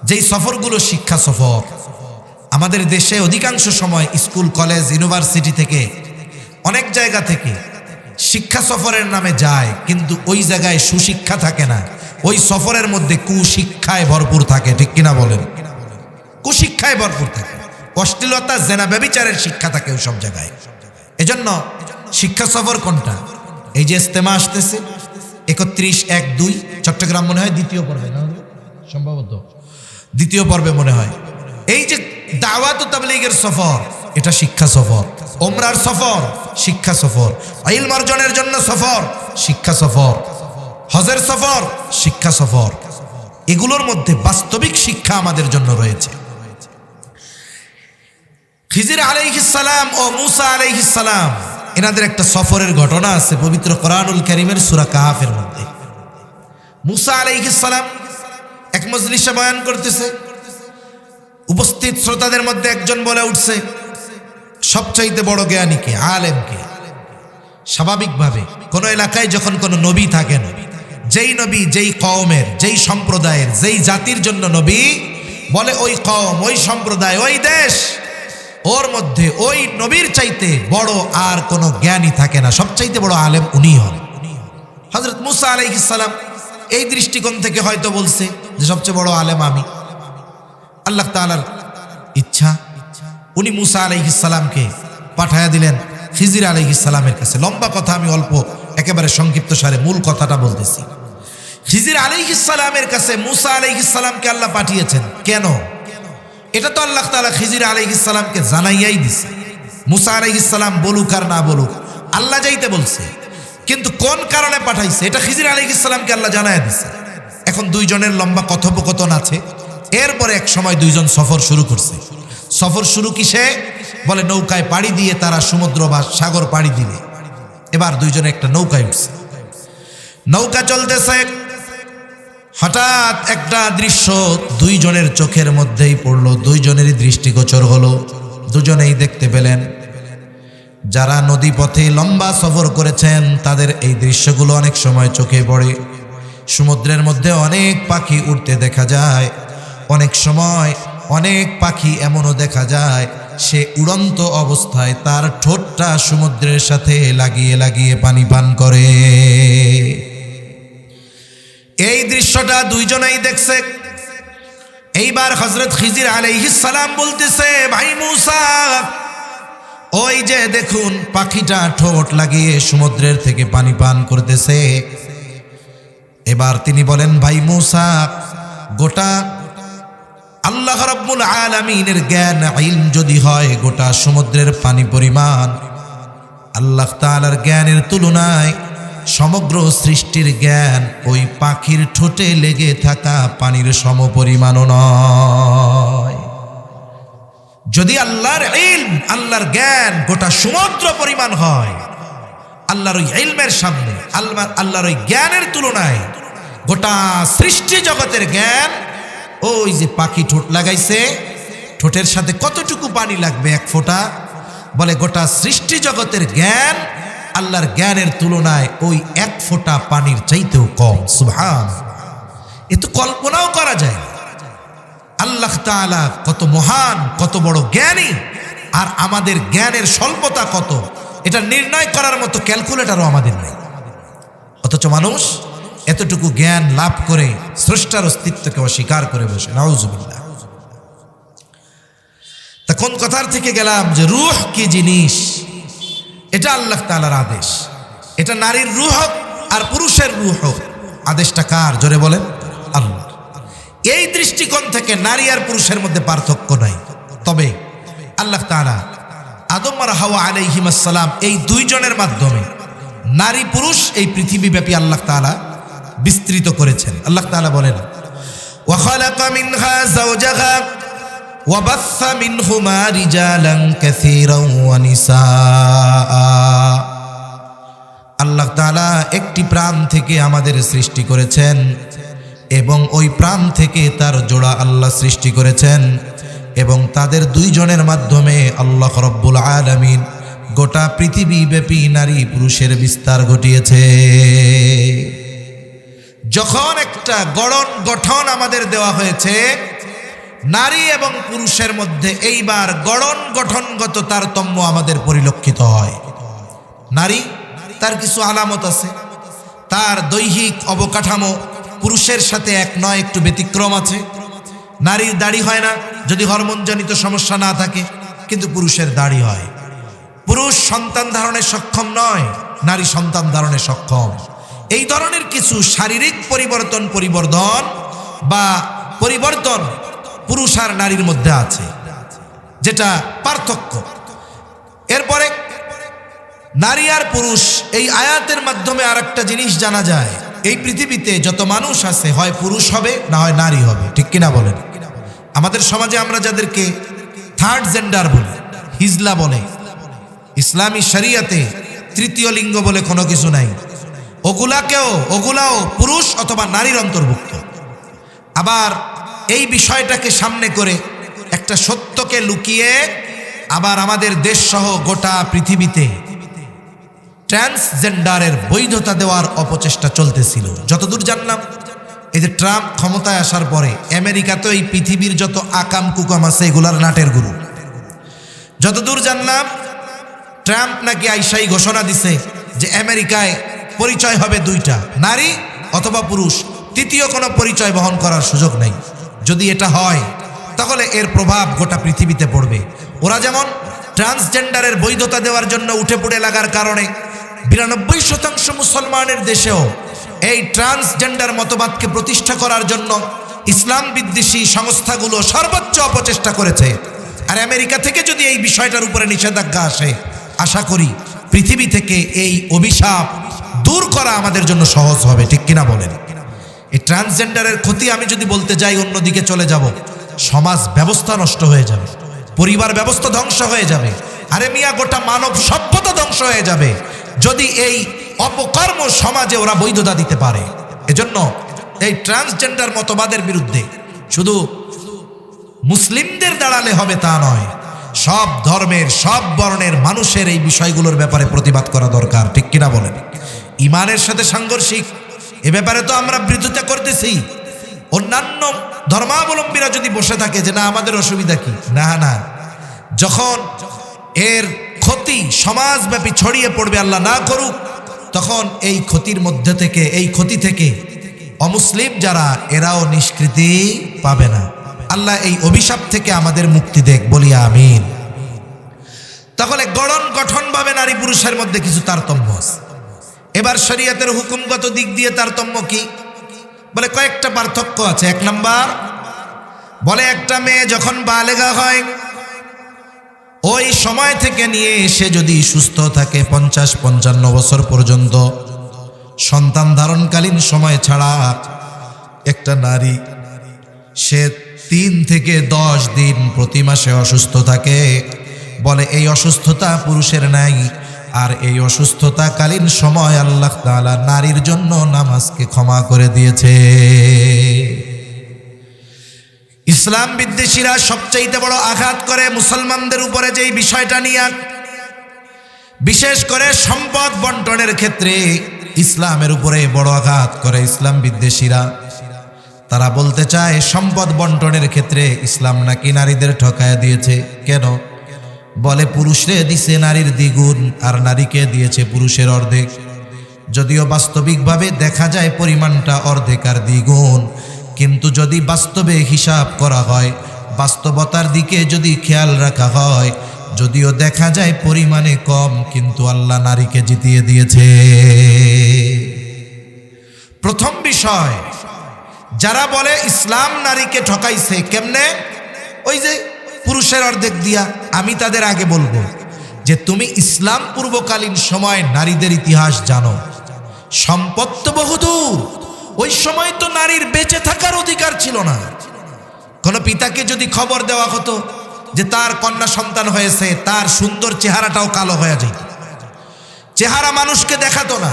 যেই সফরগুলো শিক্ষা সফর। আমাদের দেশে অধিকাংশ সময় স্কুল, কলেজ, ইউনিভার্সিটি থেকে অনেক জায়গা থেকে শিক্ষা সফরের নামে যায়, কিন্তু ওই জায়গায় সুশিক্ষা থাকে না, ওই সফরের মধ্যে কুশিক্ষায় ভরপুর থাকে। ঠিক কিনা বলেন? কুশিক্ষায় ভরপুর থাকে, অশ্লীলতা, জেনা, ব্যভিচারের শিক্ষা থাকে ওই সব জায়গায়। এজন্য শিক্ষা সফর কোনটা? এই যে ইস্তেমা আসতেছে 31-1-2 চট্টগ্রাম মনে হয় দ্বিতীয় পর্বে, না সম্ভবত দ্বিতীয় পর্বে মনে হয়। এই যে দাওয়াত ও তাবলীগের সফর, এটা শিক্ষা সফর। ওমরার সফর শিক্ষা সফর, ইলম অর্জনের জন্য সফর শিক্ষা সফর, হজের সফর শিক্ষা সফর। এগুলোর মধ্যে বাস্তবিক শিক্ষা আমাদের জন্য রয়েছে। খিজির আলাইহিস সালাম ও মূসা আলাইহিস সালাম, এনাদের একটা সফরের ঘটনা আছে পবিত্র কোরআনুল কারীমের সূরা কাহাফের মধ্যে। মূসা আলাইহিস সালাম এক মজলিসে বয়ান করতেছে, উপস্থিত শ্রোতাদের মধ্যে একজন বলে উঠছে, সবচাইতে বড় জ্ঞানী কে? আলেম কে? স্বাভাবিকভাবে কোন এলাকায় যখন কোনো নবী থাকেন, যেই নবী যেই কওমের, যেই সম্প্রদায়ের, যেই জাতির জন্য নবী, বলে ওই কওম, ওই সম্প্রদায়, ওই দেশ, ওর মধ্যে ওই নবীর চাইতে বড় আর কোনো জ্ঞানী থাকে না, সবচাইতে বড় আলেম উনি হন। হযরত মূসা আলাইহিস সালাম এই দৃষ্টিকোণ থেকে হয়তো বলছে যে সবচেয়ে বড় আলেম আমি। আল্লাহ তাআলার ইচ্ছা, উনি মূসা আলাইহিস সালামকে পাঠায়া দিলেন খিজির আলাইহিস সালামের কাছে। লম্বা কথা, আমি অল্প একেবারে সংক্ষিপ্ত সারে মূল কথাটা বলতেছি। খিজির আলাইহিস সালামের কাছে মূসা আলাইহিস সালামকে আল্লাহ পাঠিয়েছেন কেন? এটা তো আল্লাহ তাআলা খিজির আলাইহিস সালামকে জানাইয়াই দিছে। মূসা আলাইহিস সালাম বলুক আর না বলুক, আল্লাহ যাইতে বলছে, কিন্তু কোন কারণে পাঠাইছে এটা খিজির আলাইহিস সালামকে আল্লাহ জানাইয়া দিছে। এখন দুইজনের লম্বা কথোপকথন আছে। এরপরে এক সময় দুইজন সফর শুরু করছে। সফর শুরু কিসে? বলে নৌকায় পাড়ি দিয়ে তারা সমুদ্র বা সাগর পাড়ি দিবে। এবার দুইজনে একটা নৌকায় উঠছে, নৌকা চলতেছে। হঠাৎ একটা দৃশ্য দুইজনের চোখের মধ্যেই পড়লো, দুইজনেরই দৃষ্টিগোচর হলো, দুজনেই দেখতে পেলেন। যারা নদী পথে লম্বা সফর করেছেন তাদের এই দৃশ্যগুলো অনেক সময় চোখে পড়ে। সমুদ্রের মধ্যে অনেক পাখি উঠতে দেখা যায়, অনেক সময় অনেক পাখি এমনও দেখা যায় সে উড়ন্ত অবস্থায় তার ঠোঁটটা সমুদ্রের সাথে লাগিয়ে লাগিয়ে পানি পান করে। এই দৃশ্যটা দুইজনেই দেখছে। এইবার হযরত খিজির আলাইহিস সালাম বলতেছে, ভাই মূসা, ওই যে দেখুন পাখিটা ঠোঁট লাগিয়ে সমুদ্রের থেকে পানি পান করতেছে। এবার তিনি বলেন, ভাই মূসা, গোটা আল্লাহ রাব্বুল আলামিনের জ্ঞান ইলম যদি হয় গোটা সমুদ্রের পানি পরিমাণ, আল্লাহ তাআলার জ্ঞানের তুলনায় সমগ্র সৃষ্টির জ্ঞান ওই পাখির ঠোঁটে লেগে থাকা পানির সমপরিমাণও নয়। যদি আল্লাহর ইলম, আল্লাহর জ্ঞান গোটা সমুদ্র পরিমাণ হয়, আল্লাহর ওই ইলমের সামনে, আল্লাহর ওই জ্ঞানের তুলনায় গোটা সৃষ্টি জগতের জ্ঞান, ওই যে পাখি ঠোঁট লাগাইছে, ঠোঁটের সাথে কতটুকু পানি লাগবে? এক ফোঁটা। বলে গোটা সৃষ্টি জগতের জ্ঞান আল্লাহর জ্ঞানের তুলনায় ওই এক ফোঁটা পানির চাইতেও কম। সুবহান! এ তো কল্পনাও করা যায় না। আল্লাহ তাআলা কত মহান, কত বড় জ্ঞানী, আর আমাদের জ্ঞানের স্বল্পতা কত, এটা নির্ণয় করার মতো ক্যালকুলেটরও আমাদের নেই। অথচ মানুষ এতটুকু জ্ঞান লাভ করে স্রষ্টার অস্তিত্বকে অস্বীকার করে বসে। নাউজুবিল্লাহ। তা কোন কথার থেকে গেলাম যে রূহ কি জিনিস, এটা আল্লাহ তাআলার আদেশ। এটা নারীর রূহ হোক আর পুরুষের রূহ হোক, আদেশটা কার? জোরে বলেন, আল্লাহ। এই দৃষ্টিকোণ থেকে নারী আর পুরুষের মধ্যে পার্থক্য নাই। তবে আল্লাহ তাআলা আদম আর হাওয়া আলাইহিস সালাম এই দুইজনের মাধ্যমে নারী পুরুষ এই পৃথিবীব্যাপী আল্লাহ তাআলা বিস্তৃত করেছেন। আল্লাহ তাআলা বলেন, ওয়া খালাকা মিনহা যাওজাহা ওয়া বাসসা মিনহুমা রিজালান কাসীরান ওয়া নিসাআ। আল্লাহ তাআলা একটি প্রাণ থেকে আমাদের সৃষ্টি করেছেন এবং ওই প্রাণ থেকে তার জোড়া আল্লাহ সৃষ্টি করেছেন, এবং তাদের দুইজনের মাধ্যমে আল্লাহ রাব্বুল আলামিন গোটা পৃথিবীব্যাপী নারী পুরুষের বিস্তার ঘটিয়েছে। যখন একটা গঠন আমাদের দেওয়া হয়েছে নারী এবং পুরুষের মধ্যে, এইবার গঠনগত তারতম্য আমাদের পরিলক্ষিত হয়। নারী, তার কিছু আলামত আছে, তার দৈহিক অবকাঠামো পুরুষের সাথে এক নয়, একটু ব্যতিক্রম আছে। নারীর দাড়ি হয় না যদি হরমোনজনিত সমস্যা না থাকে, কিন্তু পুরুষের দাড়ি হয়। পুরুষ সন্তান ধারণে সক্ষম নয়, নারী সন্তান ধারণে সক্ষম। এই ধরনের কিছু শারীরিক পরিবর্তন পুরুষ আর নারীর মধ্যে আছে, যেটা পার্থক্য। এরপরে নারী আর পুরুষ, এই আয়াতের মাধ্যমে আরেকটা জিনিস জানা যায়, এই পৃথিবীতে যত মানুষ আছে হয় পুরুষ হবে না হয় নারী হবে। ঠিক কিনা বলেন? আমাদের সমাজে আমরা যাদেরকে থার্ড জেন্ডার বলি, হিজলা বলে, ইসলামী শরিয়াতে তৃতীয় লিঙ্গ বলে কোনো কিছু নাই, ওগুলাও পুরুষ অথবা নারীর অন্তর্ভুক্ত। আবার এই বিষয়টাকে সামনে করে একটা সত্যকে লুকিয়ে আবার আমাদের দেশ সহ গোটা পৃথিবীতে ট্রান্সজেন্ডারের বৈধতা দেওয়ার অপচেষ্টা চলতেছিল। যতদূর জানলাম, এই যে ট্রাম্প ক্ষমতায় আসার পরে আমেরিকাতে এই পৃথিবীর যত আকাম কুকাম আছে এগুলার নাটের গুরু। যতদূর জানলাম, ট্রাম্প নাকি আইসাই ঘোষণা দিছে যে আমেরিকায় পরিচয় হবে দুইটা, নারী অথবা পুরুষ, তৃতীয় কোনো পরিচয় বহন করার সুযোগ নেই। যদি এটা হয় তাহলে এর প্রভাব গোটা পৃথিবীতে পড়বে। ওরা যেমন ট্রান্সজেন্ডারের বৈধতা দেওয়ার জন্য উঠে পড়ে লাগার কারণে 92% মুসলমানের দেশেও এই ট্রান্সজেন্ডার মতবাদকে প্রতিষ্ঠা করার জন্য ইসলাম বিদ্বেষী সংস্থাগুলো সর্বোচ্চ অপচেষ্টা করেছে। আর আমেরিকা থেকে যদি এই বিষয়টার উপরে নিষেধাজ্ঞা আসে, আশা করি পৃথিবী থেকে এই অভিশাপ দূর করা আমাদের জন্য সহজ হবে। ঠিক কিনা বলেন? এই ট্রান্সজেন্ডারের ক্ষতি আমি যদি বলতে যাই, অন্যদিকে চলে যাব, সমাজ ব্যবস্থা নষ্ট হয়ে যাবে, পরিবার ব্যবস্থা ধ্বংস হয়ে যাবে, আরে মিয়া গোটা মানব সভ্যতা ধ্বংস হয়ে যাবে যদি এই অপকর্ম সমাজে ওরা বৈধতা দিতে পারে। এজন্য এই ট্রান্সজেন্ডার মতবাদের বিরুদ্ধে শুধু মুসলিমদের দাঁড়ালে হবে তা নয়, সব ধর্মের সব বর্ণের মানুষের এই বিষয়গুলোর ব্যাপারে প্রতিবাদ করা দরকার। ঠিক কিনা বলেন? ইমানের সাথে সাংঘর্ষিক এ ব্যাপারে তো আমরা বিরোধিতা করতেছি। অন্যান্য ধর্মাবলম্বীরা যদি বসে থাকে যে না আমাদের অসুবিধা কি, না, যখন এর ক্ষতি সমাজব্যাপী ছড়িয়ে পড়বে, আল্লাহ না করুক, তখন এই ক্ষতি থেকে অমুসলিম যারা, এরাও নিষ্কৃতি পাবে না। আল্লাহ এই অভিশাপ থেকে আমাদের মুক্তি দেখ, বলি আমিন। তাহলে গঠনভাবে নারী পুরুষের মধ্যে কিছু তারতম্য আছে। এবার শরীয়তের হুকুমগত দিক দিয়ে তারতম্য কি? বলে কয়েকটা পার্থক্য আছে। এক নাম্বার, বলে একটা মেয়ে যখন বালেগা হয় ওই সময় থেকে নিয়ে সে যদি সুস্থ থাকে 50-55 বছর পর্যন্ত, সন্তান ধারণকালীন সময় ছাড়া একটা নারী সে 3 থেকে 10 দিন প্রতি মাসে অসুস্থ থাকে, বলে এই অসুস্থতা পুরুষের নাই। আর এই অসুস্থতাকালীন সময় আল্লাহ তাআলা নারীর জন্য নামাজকে ক্ষমা করে দিয়েছে। ইসলাম বিদ্বেষীরা সবচাইতে বড় আঘাত করে মুসলমানদের উপরে যেই বিষয়টা নিয়ে, বিশেষ করে সম্পদ বন্টনের ক্ষেত্রে ইসলামের উপরে বড় আঘাত করে ইসলাম বিদ্বেষীরা। তারা বলতে চায় সম্পদ বন্টনের ক্ষেত্রে ইসলাম নাকি নারীদের ঠকায় দিয়েছে। কেন? বলে পুরুষরে দিছে নারীর দ্বিগুণ আর নারীকে দিয়েছে পুরুষের অর্ধেক। যদিও বাস্তবিকভাবে দেখা যায় পরিমাণটা অর্ধেক আর দ্বিগুণ, কিন্তু যদি বাস্তবে হিসাব করা হয়, বাস্তবতার দিকে যদি খেয়াল রাখা হয়, যদিও দেখা যায় পরিমাণে কম, কিন্তু আল্লাহ নারীকে জিতিয়ে দিয়েছে। প্রথম বিষয়, যারা বলে ইসলাম নারীকে ঠকাইছে কেমনে, ওই যে পুরুষের অর্ধেক দিয়া, আমি তাদের আগে বলবো যে তুমি ইসলাম পূর্বকালীন সময় নারীদের ইতিহাস জানো। সম্পদ তো বহুদূর, ওই সময় তো নারীর বেঁচে থাকার অধিকার ছিল না। কোন পিতাকে যদি খবর দেওয়া হতো যে তার কন্যা সন্তান হয়েছে, তার সুন্দর চেহারাটাও কালো হয়ে যেত, চেহারা মানুষকে দেখাতো না।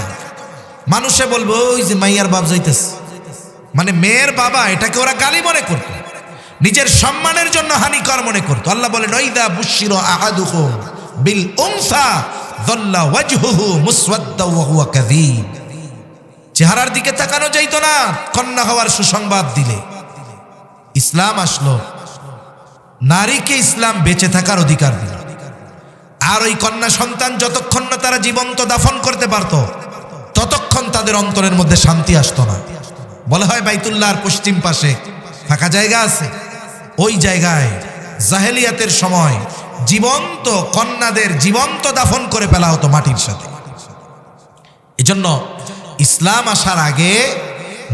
মানুষে বলবো ওই যে মাইয়ার বাপ যাইতেছে, মানে মেয়ের বাবা, এটাকে ওরা গালি মনে করতো, নিজের সম্মানের জন্য হানিকর মনে করতো। আল্লাহ বলেন ওয়াইদা বুশিরা আহাদুকুম বিল উনসা যাল্লা ওয়াজহুহু মুসওয়াদ্দা ওয়া হুয়া কাযীব। চেহারার দিকে তাকানো যাইতো না কন্যা হওয়ার সুসংবাদ দিলে। ইসলাম আসলো, নারীকে ইসলাম বেঁচে থাকার অধিকার দিল। আর ওই কন্যা সন্তান যতক্ষণ না তারা জীবন্ত দাফন করতে পারত, ততক্ষণ তাদের অন্তরের মধ্যে শান্তি আসতো না। বলা হয় বাইতুল্লাহর পশ্চিম পাশে ফাঁকা জায়গা আছে, ওই জায়গায় জাহেলিয়াতের সময় জীবন্ত কন্যাদের জীবন্ত দাফন করে ফেলা হতো মাটির সাথে। এজন্য ইসলাম আসার আগে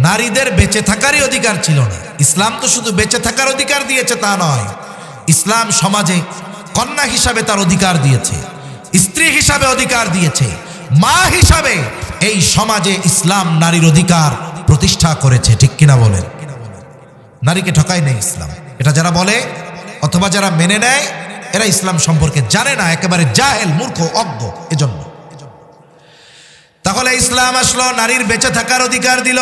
নারীদের বেঁচে থাকারই অধিকার ছিল না। ইসলাম তো শুধু বেঁচে থাকার অধিকার দিয়েছে তা নয়, ইসলাম সমাজে কন্যা হিসাবে তার অধিকার দিয়েছে, স্ত্রী হিসাবে অধিকার দিয়েছে, মা হিসাবে এই সমাজে ইসলাম নারীর অধিকার প্রতিষ্ঠা করেছে। ঠিক কিনা বলেন? নারীকে ঠকায় নেই ইসলাম। এটা যারা বলে অথবা যারা মেনে নেয়, এরা ইসলাম সম্পর্কে জানে না, একেবারে জাহেল, মূর্খ, অজ্ঞ। এজন্য তাহলে ইসলাম আসলো, নারীর বেঁচে থাকার অধিকার দিল।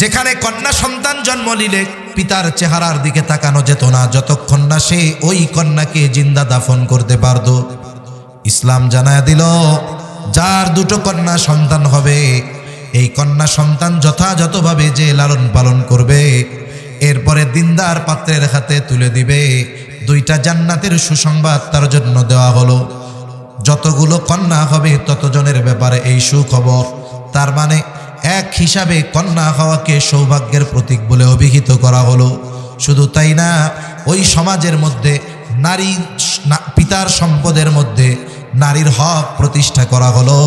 যেখানে কন্যা সন্তান জন্ম নিলে পিতার চেহারার দিকে তাকানো যেত না যতক্ষণ না সে ওই কন্যাকে জিন্দা দাফন করতে পারত। ইসলাম জানায় দিল, যার দুটো কন্যা সন্তান হবে, এই কন্যা সন্তান যথাযথভাবে যে লালন পালন করবে, এরপরে দিনদার পাত্রের হাতে তুলে দিবে, 2টা জান্নাতের সুসংবাদ তার জন্য দেওয়া হলো। যতগুলো কন্যা হবে ততজনের ব্যাপারে এই সুখবর। তার মানে এক হিসাবে কন্যা হওয়াকে সৌভাগ্যের প্রতীক বলে অভিহিত করা হলো। শুধু তাই না, ওই সমাজের মধ্যে নারী পিতার সম্পদের মধ্যে নারীর হক প্রতিষ্ঠা করা হলো।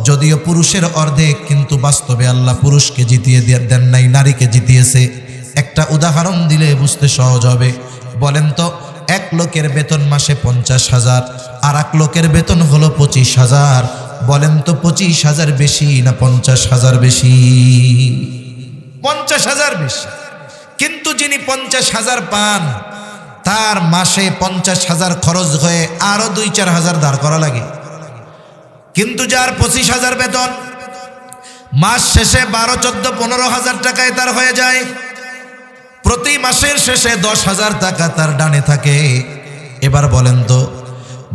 যদিও পুরুষের অর্ধেক, কিন্তু বাস্তবে আল্লাহ পুরুষকে জিতিয়ে দেন নাই, নারীকে জিতিয়েছে। একটা উদাহরণ দিলে বুঝতে সহজ হবে। বলেন তো, এক লোকের বেতন মাসে 50,000, আর এক লোকের বেতন হলো 25,000। বলেন তো 25,000 বেশি না 50,000 বেশি? 50,000 বেশি। কিন্তু যিনি 50,000 পান, তার মাসে 50,000 খরচ হয়ে আরো 2-4 হাজার ধার করা লাগে। কিন্তু যার 25,000 বেতন, মাস শেষে 12-14-15 হাজার টাকায় তার হয়ে যায়। প্রতি মাসের শেষে 10,000 টাকা তার ডানে থাকে। এবার বলেন তো,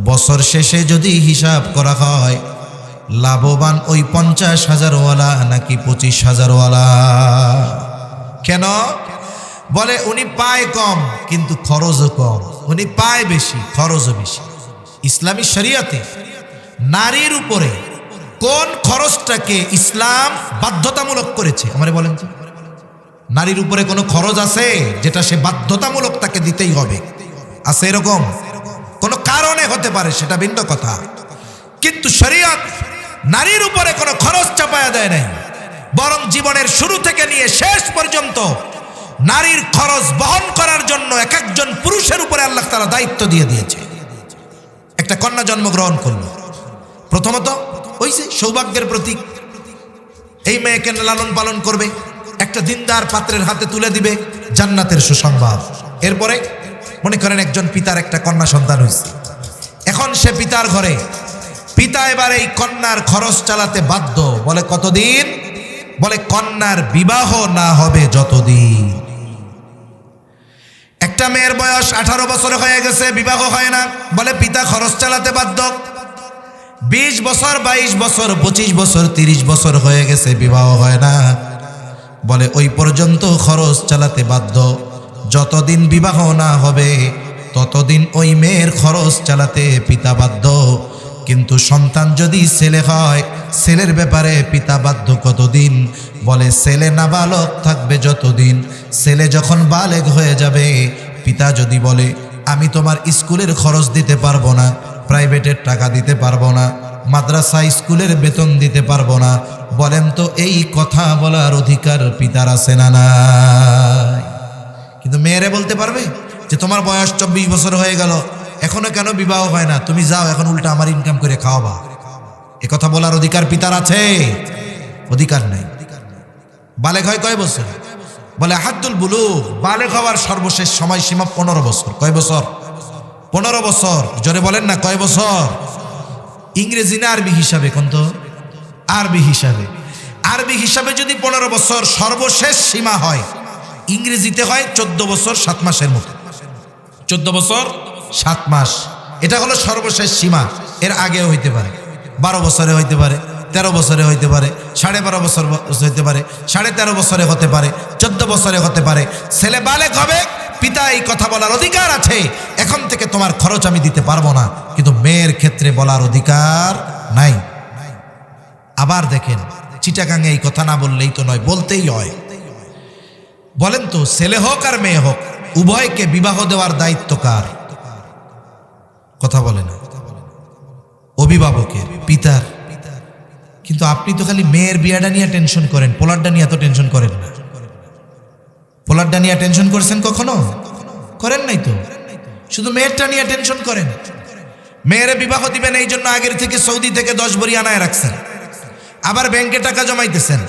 বছর শেষে যদি হিসাব করা হয়, লাভবান ওই 50,000 ওয়ালা নাকি 25,000 ওয়ালা? কেন? বলে উনি পায় কম কিন্তু খরচও কম, উনি পায় বেশি খরচও বেশি। ইসলামী শরিয়াতে নারীর উপরে কোন খরচটাকে ইসলাম বাধ্যতামূলক করেছে আমারে বলেন তো? নারীর উপরে কোনো খরচ আছে যেটা সে বাধ্যতামূলক তাকে দিতেই হবে? আছে এরকম? কোনো কারণে হতে পারে, সেটা ভিন্ন কথা, কিন্তু শরীয়ত নারীর উপরে কোনো খরচ চাপায়া দেয় নাই, বরং জীবনের শুরু থেকে নিয়ে শেষ পর্যন্ত নারীর খরচ বহন করার জন্য এক একজন পুরুষের উপরে আল্লাহ তাআলা দায়িত্ব দিয়ে দিয়েছে। একটা কন্যা জন্মগ্রহণ করলো, প্রথমত ওই যে সৌভাগ্যের প্রতীক, এই মেয়েকে লালন পালন করবে, একটা দিনদার পাত্রের হাতে তুলে দিবে, জান্নাতের সুসংবাদ। এরপরে মনে করেন একজন পিতার একটা কন্যা সন্তান হয়েছে, এখন সে পিতার ঘরে, পিতা এবার এই কন্যার খরচ চালাতে বাধ্য। বলে কতদিন? বলে কন্যার বিবাহ না হবে যতদিন। একটা মেয়ের বয়স 18 বছর হয়ে গেছে, বিবাহ হয় না, বলে পিতা খরচ চালাতে বাধ্য। 20 বছর, 22 বছর, 25 বছর, 30 বছর হয়ে গেছে, বিবাহ হয় না, বলে ওই পর্যন্ত খরচ চালাতে বাধ্য। যতদিন বিবাহ না হবে ততদিন ওই মেয়ের খরচ চালাতে পিতা বাধ্য। কিন্তু সন্তান যদি ছেলে হয়, ছেলের ব্যাপারে পিতা বাধ্য কতদিন? বলে ছেলে নাবালক থাকবে যতদিন। ছেলে যখন বালেগ হয়ে যাবে, পিতা যদি বলে আমি তোমার স্কুলের খরচ দিতে পারবো না, প্রাইভেটের টাকা দিতে পারবো না, মাদ্রাসা স্কুলের বেতন দিতে পারবো না, বলেন তো এই কথা বলার অধিকার পিতার আছে না নাই? কিন্তু মেয়েরে বলতে পারবে যে তোমার বয়স 24 বছর হয়ে গেল, এখনো কেন বিবাহ হয় না, তুমি যাও এখন উল্টা আমার ইনকাম করে খাওয়াবা, এ কথা বলার অধিকার পিতার আছে? অধিকার নাই। বালেগ হয় কয় বছর? বলে হাদ্দুল বুলুগ, বালেগ হওয়ার সর্বশেষ সময়সীমা 15 বছর। কয় বছর? 15 বছর। জোরে বলেন না, কয় বছর? ইংরেজি না আরবি হিসাবে? কোন তো আরবি হিসাবে। আরবি হিসাবে যদি 15 বছর সর্বশেষ সীমা হয়, ইংরেজিতে হয় 14 বছর 7 মাসের মতো। 14 বছর 7 মাস, এটা হলো সর্বশেষ সীমা। এর আগেও হইতে পারে, 12 বছরে হইতে পারে, 13 বছরে হইতে পারে, 12.5 বছর হইতে পারে, 13.5 বছরে হতে পারে, 14 বছরে হতে পারে। ছেলে বালেগ হবে, পিতা এই কথা বলার অধিকার আছে, এখন থেকে তোমার খরচ আমি দিতে পারবো না, কিন্তু মেয়ের ক্ষেত্রে বলার অধিকার নাই। আবার দেখেন, চিটাগাঙে এই কথা না বললেই তো নয়, বলতেই হয়। বলেন তো, ছেলে হোক আর মেয়ে হোক, উভয়কে বিবাহ দেওয়ার দায়িত্ব কার? কথা বলে না, অভিভাবকের, পিতার। কিন্তু আপনি তো খালি মেয়ের বিয়াটা নিয়ে টেনশন করেন, পোলারটা নিয়ে এত টেনশন করেন না। পোলারটা নিয়ে টেনশন করেছেন কখনো? করেন নাই তো, শুধু মেয়েরটা নিয়ে টেনশন করেন। মেয়েরে বিবাহ দিবেন এই জন্য আগের থেকে সৌদি থেকে 10 ভরি আনায় রাখছেন, আবার ব্যাংকে টাকা জমাইতেছেন,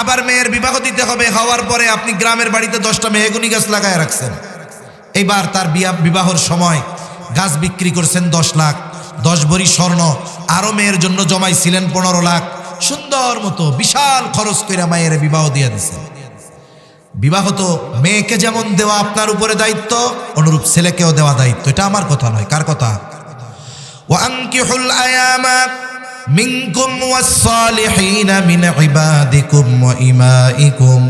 আবার মেয়ের বিবাহ দিতে হবে, হওয়ার পরে আপনি গ্রামের বাড়িতে 10টা মেহগুনি গাছ লাগায় রাখছেন। এইবার তার বিবাহর সময় গাছ বিক্রি করছেন 10 লাখ, 10 ভরি স্বর্ণ, আরো মেয়ের জন্য জমাইছিলেন 15 লাখ, সুন্দর মতো বিশাল খরচ করে মায়ের বিবাহ দিয়ে দিচ্ছেন। বিবাহ তো মেয়েকে যেমন দেওয়া আপনার উপরে দায়িত্ব, অনুরূপ ছেলেকেও দেওয়া দায়িত্ব। এটা আমার কথা নয়, কার কথা? ওয়ানকিহুল আয়ামা মিনকুম ওয়াস-সালিহিনা মিন ইবাদিকুম ওয়া ইমাইকুম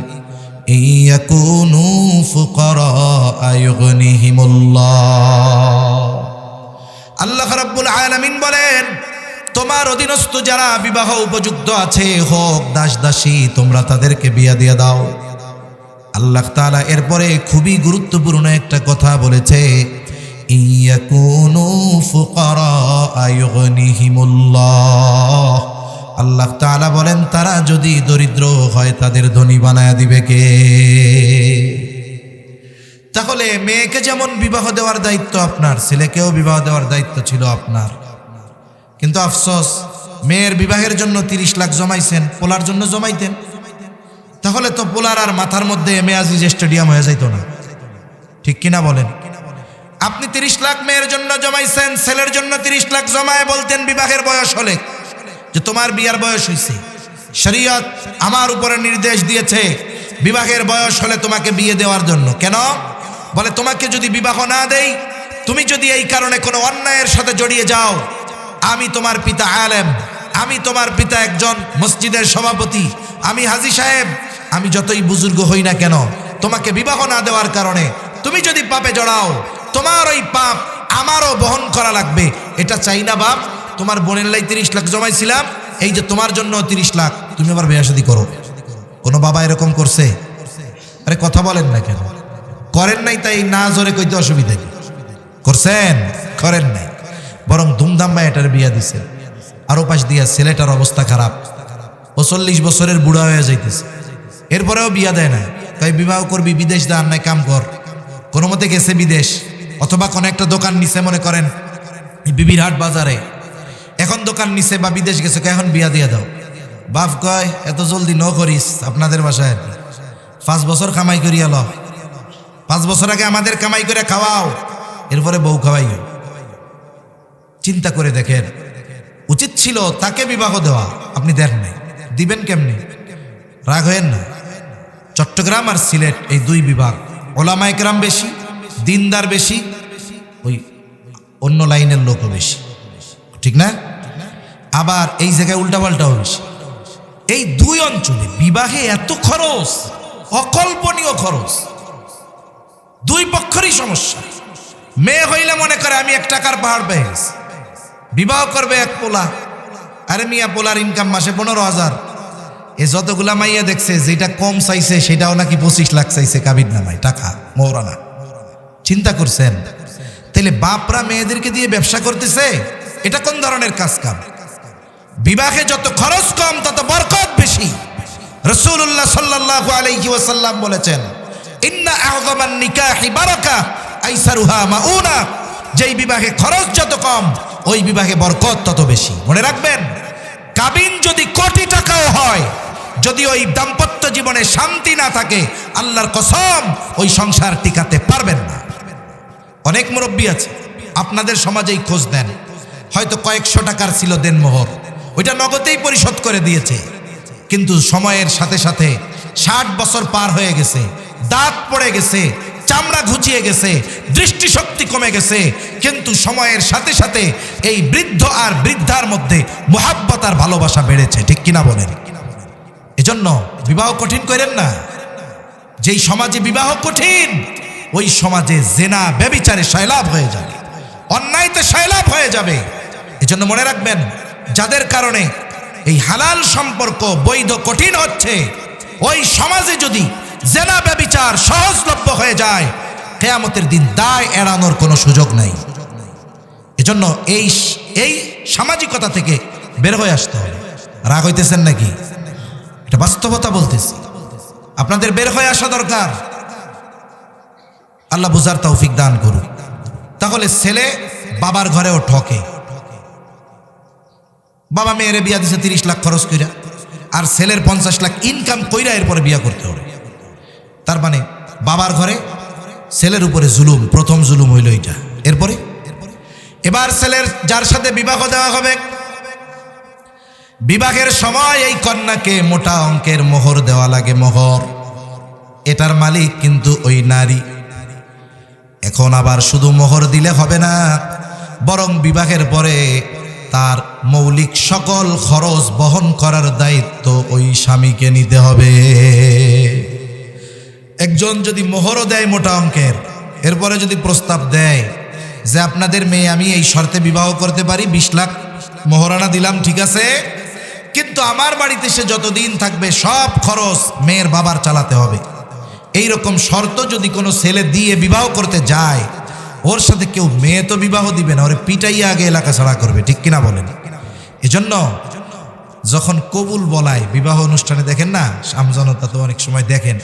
ইয়াকুনু ফুকারা ইউগনিহিমুল্লাহ। আল্লাহ রাব্বুল আলামিন বলেন, তোমার অধীনস্থ যারা বিবাহ উপযুক্ত আছে, হোক দাস দাসী, তোমরা তাদেরকে বিয়া দিয়ে দাও। আল্লাহ তাআলা এরপরে খুবই গুরুত্বপূর্ণ একটা কথা বলেছে, ইয়াকুনু ফুকারা ইউগনিহিমুল্লাহ। আল্লাহ তাআলা বলেন, তারা যদি দরিদ্র হয় তাদের ধনী বানায়া দিবে কে? তাহলে মেয়েকে যেমন বিবাহ দেওয়ার দায়িত্ব আপনার, ছেলেকেও বিবাহ দেওয়ার দায়িত্ব ছিল আপনার। কিন্তু আফসোস, মেয়ের বিবাহের জন্য 30 লাখ জমাইছেন, পোলার জন্য জমাইতেন, তাহলে তো পোলার আর মাথার মধ্যে এম এ আজিজ স্টেডিয়াম হয়ে যাইতো না? ঠিক কিনা বলেন? আপনি 30 লাখ মেয়ের জন্য জমাইছেন, ছেলের জন্য 30 লাখ জমায় বলতেন বিবাহের বয়স হলে যে তোমার বিয়ার বয়স হয়েছে, শরীয়ত আমার উপরে নির্দেশ দিয়েছে বিবাহের বয়স হলে তোমাকে বিয়ে দেওয়ার জন্য। কেন? বলে তোমাকে যদি বিবাহ না দেই, তুমি যদি এই কারণে কোনো অন্যায়ের সাথে জড়িয়ে যাও, আমি তোমার পিতা আলেম, আমি তোমার পিতা একজন মসজিদের সভাপতি, আমি হাজী সাহেব, আমি যতই বুজুর্গ হই না কেন, তোমাকে বিবাহ না দেওয়ার কারণে তুমি যদি পাপে জড়াও, তোমার ওই পাপ আমারও বহন করা লাগবে। এটা চাই না বাপ। তোমার বোনের লাই 30 লাখ জমাইছিলাম, এই যে তোমার জন্য 30 লাখ, তুমি আবার বিয়ে শাদী করো। কোনো বাবা এরকম করছে? আরে কথা বলেন না কেন? করেন নাই তাই না জোরে কইতে অসুবিধা কি? করছেন? করেন নাই, বরং ধুমধাম এটার বিয়া দিছেন। আরো পাশ দিয়া ছেলেটার অবস্থা খারাপ, ও 40 বছরের বুড়া হয়ে যাইতেছে, এরপরেও বিয়া দেয় না। তাই বিবাহ করবি, বিদেশ দান নাই, কাম কর। কোনো মতে গেছে বিদেশ, অথবা কোনো একটা দোকান নিছে, মনে করেন বিবির হাট বাজারে, এখন দোকান নিছে বা বিদেশ গেছে, এখন বিয়া দিয়া দাও। বাপ কয় এত জলদি ন করিস, আপনাদের বাসায় আর কি, 5 বছর কামাই করিয়া ল, 5 বছর আগে আমাদের কামাই করে খাওয়াও, এরপরে বউ খাওয়াইও। চিন্তা করে দেখেন, উচিত ছিল তাকে বিবাহ দেওয়া, আপনি দেন নাই, দিবেন কেমনি? রাগ হয়েন না। চট্টগ্রাম আর সিলেট এই 2 বিভাগ, ওলামা একরাম বেশি, দিনদার বেশি, ওই অন্য লাইনের লোকও বেশি, ঠিক না? আবার এই জায়গায় উল্টাপাল্টাও বেশি। এই 2 অঞ্চলে বিবাহে এত খরচ, অকল্পনীয় খরচ, 2 পক্ষেরই সমস্যা। মেয়ে হইলে মনে করে আমি 1 টাকার পাহাড় পেয়ে গেছি, বিবাহ করবে 1 পোলা, আরে মিয়া পোলার ইনকাম মাসে 15,000। এ যতগুলা মাইয়া দেখছে, যেটা কম চাইছে সেটাও নাকি 25 লাখ চাইছে, কাবির নামায় টাকা মৌরানা। চিন্তা করছেন? তাহলে বাপরা মেয়েদেরকে দিয়ে ব্যবসা করতেছে, এটা কোন ধরনের কাজ কাম? বিবাহে যত খরচ কম তত বরকত বেশি। রাসূলুল্লাহ সাল্লাল্লাহু আলাইহি ওয়াসাল্লাম বলেছেন, ইন্না আ'যামান নিকাহি বারাকা আইসারুহা মাউনা। যেই বিবাহে খরচ যত কম, ওই বিবাহে বরকত তত বেশি। মনে রাখবেন, কাবিন যদি কোটি টাকাও হয়, যদি ওই দাম্পত্য জীবনে শান্তি না থাকে, আল্লাহর কসম ওই সংসার টিকাতে পারবেন না। অনেক মুরব্বী আছে, আপনাদের সমাজেই খোঁজ দেন, হয়তো কয়েকশো টাকার ছিল দেনমোহর, ওইটা নগদেই পরিশোধ করে দিয়েছে, কিন্তু সময়ের সাথে সাথে 60 বছর পার হয়ে গেছে, দাঁত পড়ে গেছে, চামড়া ঘুচিয়ে গেছে, দৃষ্টিশক্তি কমে গেছে, কিন্তু সময়ের সাথে সাথে এই বৃদ্ধ আর বৃদ্ধার মধ্যে মুহাব্বত আর ভালোবাসা বেড়েছে, ঠিক কিনা বলেন? এজন্য বিবাহ কঠিন করেন না। যেই সমাজে বিবাহ কঠিন, ওই সমাজে জেনা ব্যভিচারে সয়লাভ হয়ে যাবে, অন্যায়তে সয়লাভ হয়ে যাবে। এজন্য মনে রাখবেন, যাদের কারণে এই হালাল সম্পর্ক বৈধ কঠিন হচ্ছে, ওই সমাজে যদি জেনা ব্যভিচার সহজলভ্য হয়ে যায়, কিয়ামতের দিন দায় এড়ানোর কোনো সুযোগ নাই। এজন্য এই সামাজিকতা থেকে বের হয়ে আসতে হবে। রাগ হইতেছেন নাকি? এটা বাস্তবতা বলতেছি, আপনাদের বের হয়ে আসা দরকার। আল্লাহ বুঝার তৌফিক দান করুন। তাহলে ছেলে বাবার ঘরেও ঠকে, বাবা মেয়েরে বিয়া দিছে 30 লাখ খরচ কইরা, আর ছেলের 50 লাখ ইনকাম কইরা এরপরে বিয়া করতে হবে। তার মানে বাবার ঘরে ছেলের উপরে জুলুম, প্রথম জুলুম হইল এটা। এরপরে এবার ছেলের যার সাথে বিবাহ দেওয়া হবে, বিবাহের সময় এই কন্যাকে মোটা অঙ্কের মোহর দেওয়া লাগে। মোহর, এটার মালিক কিন্তু ওই নারী। এখন আবার শুধু মোহর দিলে হবে না, বরং বিবাহের পরে তার মৌলিক সকল খরচ বহন করার দায়িত্ব ওই স্বামীকে নিতে হবে। একজন যদি মোহরও দেয় মোটা অঙ্কের, এরপরে যদি প্রস্তাব দেয় যে আপনাদের মেয়ে আমি এই শর্তে বিবাহ করতে পারি, 20 লাখ মোহরানা দিলাম, ঠিক আছে, কিন্তু আমার বাড়িতে সে যতদিন থাকবে সব খরচ মেয়ের বাবার চালাতে হবে, এই রকম শর্ত যদি কোনো ছেলে দিয়ে বিবাহ করতে যায়, ওর সাথে কেউ মেয়ে তো বিবাহ দিবে না, ওরে পিটাইয়া আগে এলাকা ছাড়া করবে, ঠিক কিনা বলেন? এজন্য যখন কবুল বলায় বিবাহ অনুষ্ঠানে, দেখেন না, আমজনতা তো অনেক সময় দেখেন,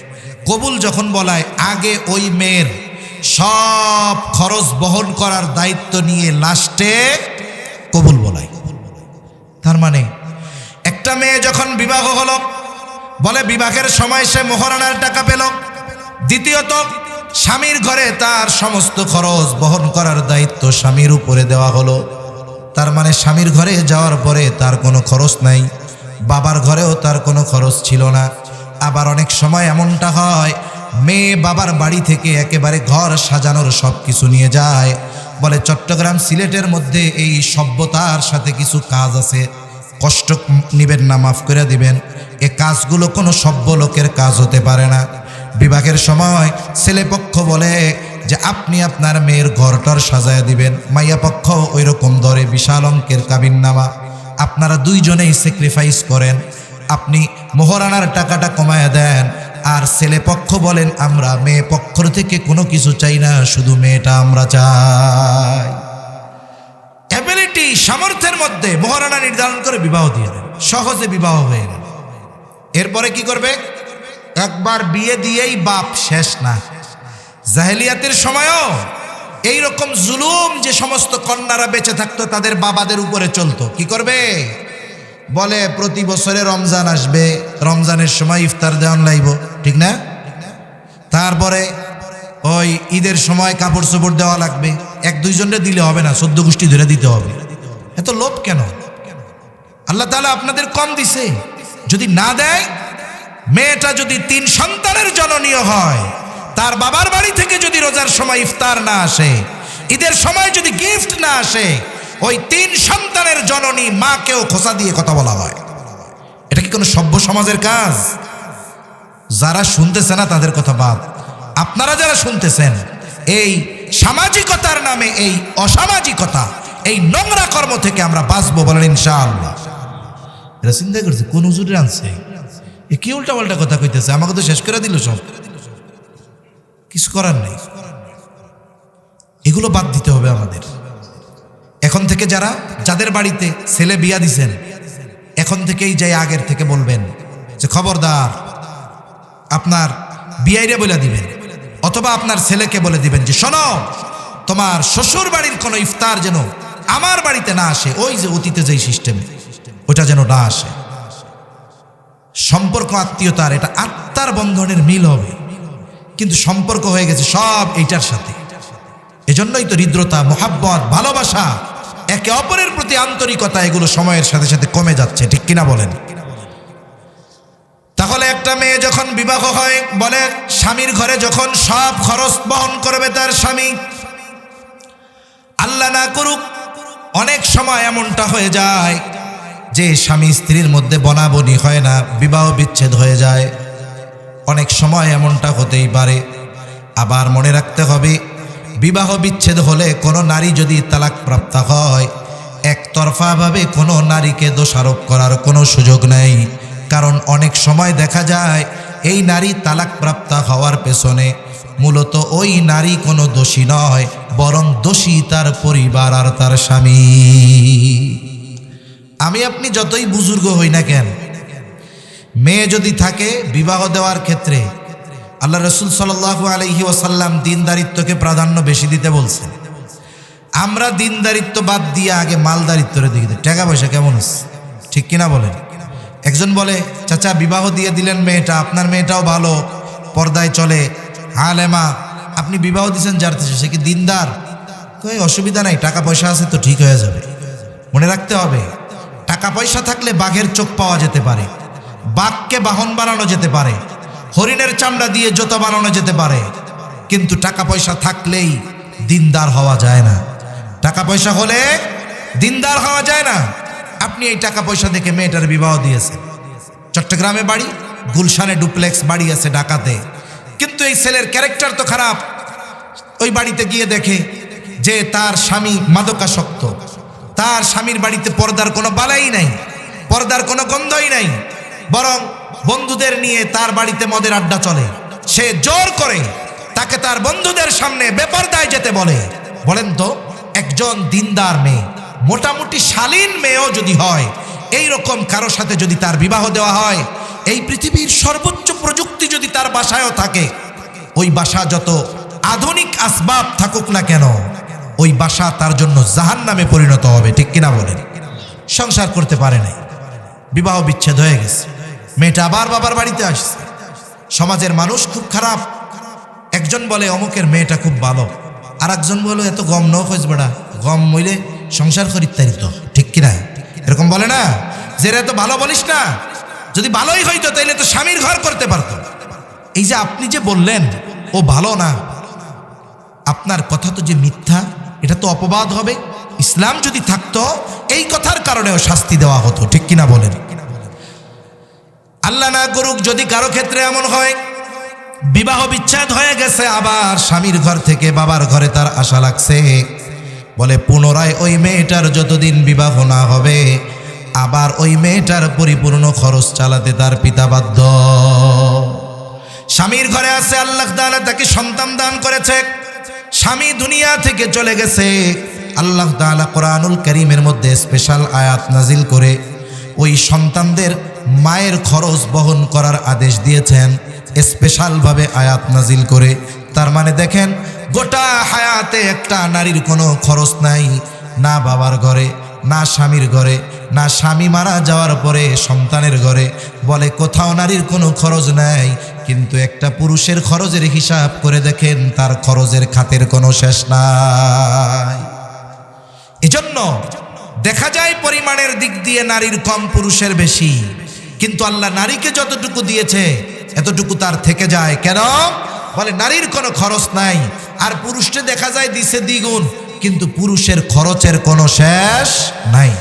কবুল যখন বলায় আগে ওই মেয়ের সব খরচ বহন করার দায়িত্ব নিয়ে লাস্টে কবুল বলায়। তার মানে একটা মেয়ে যখন বিবাহ হলো, বলে বিবাহের সময় সে মোহরানার টাকা পেল, দ্বিতীয়ত স্বামীর ঘরে তার সমস্ত খরচ বহন করার দায়িত্ব স্বামীর উপরে দেওয়া হলো। তার মানে স্বামীর ঘরে যাওয়ার পরে তার কোনো খরচ নাই, বাবার ঘরেও তার কোনো খরচ ছিল না। আবার অনেক সময় এমনটা হয়, মেয়ে বাবার বাড়ি থেকে একেবারে ঘর সাজানোর সব কিছু নিয়ে যায়, বলে চট্টগ্রাম সিলেটের মধ্যে এই সভ্যতার সাথে কিছু কাজ আছে, কষ্ট নিবেন না, মাফ করে দিবেন, এ কাজগুলো কোনো সভ্য লোকের কাজ হতে পারে না। বিবাহের সময় ছেলে পক্ষ বলে যে আপনি আপনার মেয়ের ঘরটার সাজায় দিবেন, মাইয়া পক্ষ ওই রকম ধরে বিশাল অঙ্কের কাবিননামা, আপনারা দুইজনেই স্যাক্রিফাইস করেন, আপনি মোহরানার টাকাটা কমায় দেন, আর ছেলে পক্ষ বলেন আমরা মেয়ে পক্ষ থেকে কোনো কিছু চাই না, শুধু মেয়েটা আমরা চাই। অ্যাবিলিটি, সামর্থ্যের মধ্যে মহারণা নির্ধারণ করে বিবাহ দিয়ে দেন, সহজে বিবাহ হয়ে গেল। এরপরে কি করবে? একবার বিয়ে দিয়েই বাপ শেষ না। জাহেলিয়াতের সময়ও এইরকম জুলুম, যে সমস্ত কন্যারা বেঁচে থাকতো তাদের বাবাদের উপরে চলতো। কি করবে? বলে প্রতি বছরে রমজান আসবে, রমজানের সময় ইফতার দেওয়ান লাইব, ঠিক না? তারপরে ওই ঈদের সময় কাপড় চোপড় দেওয়া লাগবে। এক দুইজনে দিলে হবে না, 14 গোষ্ঠী ধরে দিতে হবে। এত লোভ কেন? আল্লাহ তাআলা আপনাদের কম দিছে। যদি না দেয়, মেয়েটা যদি 3 সন্তানের জননীয় হয়, তার বাবার বাড়ি থেকে যদি রোজার সময় ইফতার না আসে, ঈদের সময় যদি গিফট না আসে, ওই 3 সন্তানের জননী মাকেও খোঁচা দিয়ে কথা বলা হয়। এটা কি কোনো সভ্য সমাজের কাজ? যারা শুনতেছে না তাদের কথা বাদ, আপনারা যারা শুনতেছেন, এই সামাজিকতার নামে এই অসামাজিকতা, এই নোংরা কর্ম থেকে আমরা বাঁচবো বলেন ইনশাআল্লাহ। এরা চিন্তা করছে কোন হুজুরে আনছে, এ কি উল্টা পাল্টা কথা কইতেছে, আমাকে তো শেষ করে দিল সব। কিছু করার নেই, এগুলো বাদ দিতে হবে আমাদের। এখন থেকে যাদের বাড়িতে ছেলে বিয়া দিছেন, এখন থেকেই যাই আগের থেকে বলবেন যে খবরদার, আপনার বিয়াইরে বলে দিবেন, অথবা আপনার ছেলেকে বলে দিবেন যে শোনো, তোমার শ্বশুর বাড়ির কোনো ইফতার যেন আমার বাড়িতে না আসে, ওই যে অতীতে যেই সিস্টেম, ওটা যেন না আসে। সম্পর্ক আত্মীয়তার, এটা আত্মার বন্ধনের মিল হবে, কিন্তু সম্পর্ক হয়ে গেছে সব এইটার সাথে। এজন্যই তো হৃদ্রতা, মোহাব্বত, ভালোবাসা, একে অপরের প্রতি আন্তরিকতা, এগুলো সময়ের সাথে সাথে কমে যাচ্ছে, ঠিক কিনা বলেন? তাহলে একটা মেয়ে যখন বিবাহ হয়, বলে স্বামীর ঘরে যখন সব খরচ বহন করবে তার স্বামী, আল্লাহ না করুক অনেক সময় এমনটা হয়ে যায় যে স্বামী স্ত্রীর মধ্যে বনাবনি হয় না, বিবাহ বিচ্ছেদ হয়ে যায়। অনেক সময় এমনটা হতেই পারে। আবার মনে রাখতে হবে, বিবাহ বিচ্ছেদ হলে কোনো নারী যদি তালাক প্রাপ্ত হয়, একতরফাভাবে কোনো নারীকে দোষারোপ করার কোনো সুযোগ নেই। কারণ অনেক সময় দেখা যায় এই নারী তালাক প্রাপ্ত হওয়ার পেছনে মূলত ওই নারী কোনো দোষী নয়, বরং দোষী তার পরিবার আর তার স্বামী। আমি আপনি যতই বুজুর্গ হই না কেন, মেয়ে যদি থাকে বিবাহ দেওয়ার ক্ষেত্রে আল্লাহ রাসূল সাল্লাল্লাহু আলাইহি ওয়াসাল্লাম দিনদারিত্বকে প্রাধান্য বেশি দিতে বলছেন। আমরা দিনদারিত্ব বাদ দিয়ে আগে মালদারিত্বরে দিকে টাকা পয়সা কেমন আছে, ঠিক কিনা বলেন? একজন বলে, চাচা বিবাহ দিয়ে দিলেন মেয়েটা, আপনার মেয়েটাও ভালো, পর্দায় চলে, আলেমা, আপনি বিবাহ দিয়েছেন যার থেকে, সে কি দিনদার? কই অসুবিধা নাই, টাকা পয়সা আছে তো ঠিক হয়ে যাবে। মনে রাখতে হবে, টাকা পয়সা থাকলে বাঘের চোখ পাওয়া যেতে পারে, বাঘকে বাহন বানানো যেতে পারে, হরিণের চামড়া দিয়ে জুতা বানানো যেতে পারে, কিন্তু টাকা পয়সা থাকলেই দিনদার হওয়া যায় না। টাকা পয়সা হলে দিনদার হওয়া যায় না। আপনি এই টাকা পয়সা দেখে মেয়েটার বিবাহ দিয়েছেন, চট্টগ্রামে বাড়ি, গুলশানে ডুপ্লেক্স বাড়ি আছে ঢাকাতে, কিন্তু এই ছেলের ক্যারেক্টার তো খারাপ। ওই বাড়িতে গিয়ে দেখে যে তার স্বামী মাদকাসক্ত, তার স্বামীর বাড়িতে পর্দার কোনো বালাই নাই, পর্দার কোনো গন্ধই নাই, বরং বন্ধুদের নিয়ে তার বাড়িতে মদের আড্ডা চলে। সে জোর করে তাকে তার বন্ধুদের সামনে বেপরদায় যেতে বলে। বলেন তো, একজন দিনদার মেয়ে, মোটামুটি শালীন মেয়েও যদি হয়, এই রকম কারো সাথে যদি তার বিবাহ দেওয়া হয়, এই পৃথিবীর সর্বোচ্চ প্রযুক্তি যদি তার বাসায়ও থাকে, ওই বাসা যত আধুনিক আসবাব থাকুক না কেন, ওই বাসা তার জন্য জাহান্নামে পরিণত হবে, ঠিক কিনা বলেন? সংসার করতে পারে নাই, বিবাহ বিচ্ছেদ হয়ে গেছে, মেয়েটা আবার বাবার বাড়িতে আসছে। সমাজের মানুষ খুব খারাপ। একজন বলে অমুকের মেয়েটা খুব ভালো, আর একজন বলে এত গম ন খোঁজ বেড়া, গম মইলে সংসার করিতারিত, ঠিক কিনা? এরকম বলে না যে এত ভালো বলিস না, যদি ভালোই হইতো তাইলে তো স্বামীর ঘর করতে পারতো। এই যে আপনি যে বললেন ও ভালো না, আপনার কথা তো যে মিথ্যা, এটা তো অপবাদ হবে। ইসলাম যদি থাকতো এই কথার কারণেও শাস্তি দেওয়া হতো, ঠিক কিনা বলেন? আল্লাহ না করুক যদি কারো ক্ষেত্রে এমন হয়, বিবাহ বিচ্ছেদ হয়ে গেছে, আবার স্বামীর ঘর থেকে বাবার ঘরে তার আশা লাগছে, বলে পুনরায় ওই মেয়েটার যতদিন বিবাহ না হবে, আবার ওই মেয়েটার পরিপূর্ণ খরচ চালাতে তার পিতা বাধ্য। স্বামীর ঘরে আছে, আল্লাহ তাআলা তাকে সন্তান দান করেছে, স্বামী দুনিয়া থেকে চলে গেছে, আল্লাহ তাআলা কোরআনুল কারীমের মধ্যে স্পেশাল আয়াত নাজিল করে ওই সন্তানদের মায়ের খরচ বহন করার আদেশ দিয়েছেন, স্পেশালভাবে আয়াত নাজিল করে। তার মানে দেখেন, গোটা হায়াতে একটা নারীর কোনো খরচ নাই, না বাবার ঘরে, না স্বামীর ঘরে, না স্বামী মারা যাওয়ার পরে সন্তানের ঘরে, বলে কোথাও নারীর কোনো খরচ নাই। কিন্তু একটা পুরুষের খরচের হিসাব করে দেখেন, তার খরচের খাতের কোনো শেষ নাই। এজন্য দেখা যায় পরিমাণের দিক দিয়ে নারীর কম, পুরুষের বেশি, কিন্তু আল্লাহ নারীকে যতটুকু দিয়েছে এতটুকু তার থেকে যায়। কেন? বলে নারীর কোনো খরচ নাই, আর পুরুষকে দেখা যায় দিছে দ্বিগুণ, কিন্তু পুরুষের খরচের কোনো শেষ নাই।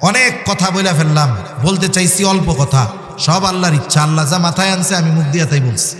অনেক কথা বলে ফেললাম, বলতে চাইছি অল্প কথা, সব আল্লাহর ইচ্ছা, আল্লাহ যা মাথায় আনছে আমি মুখ দিয়ে তাই বলছি।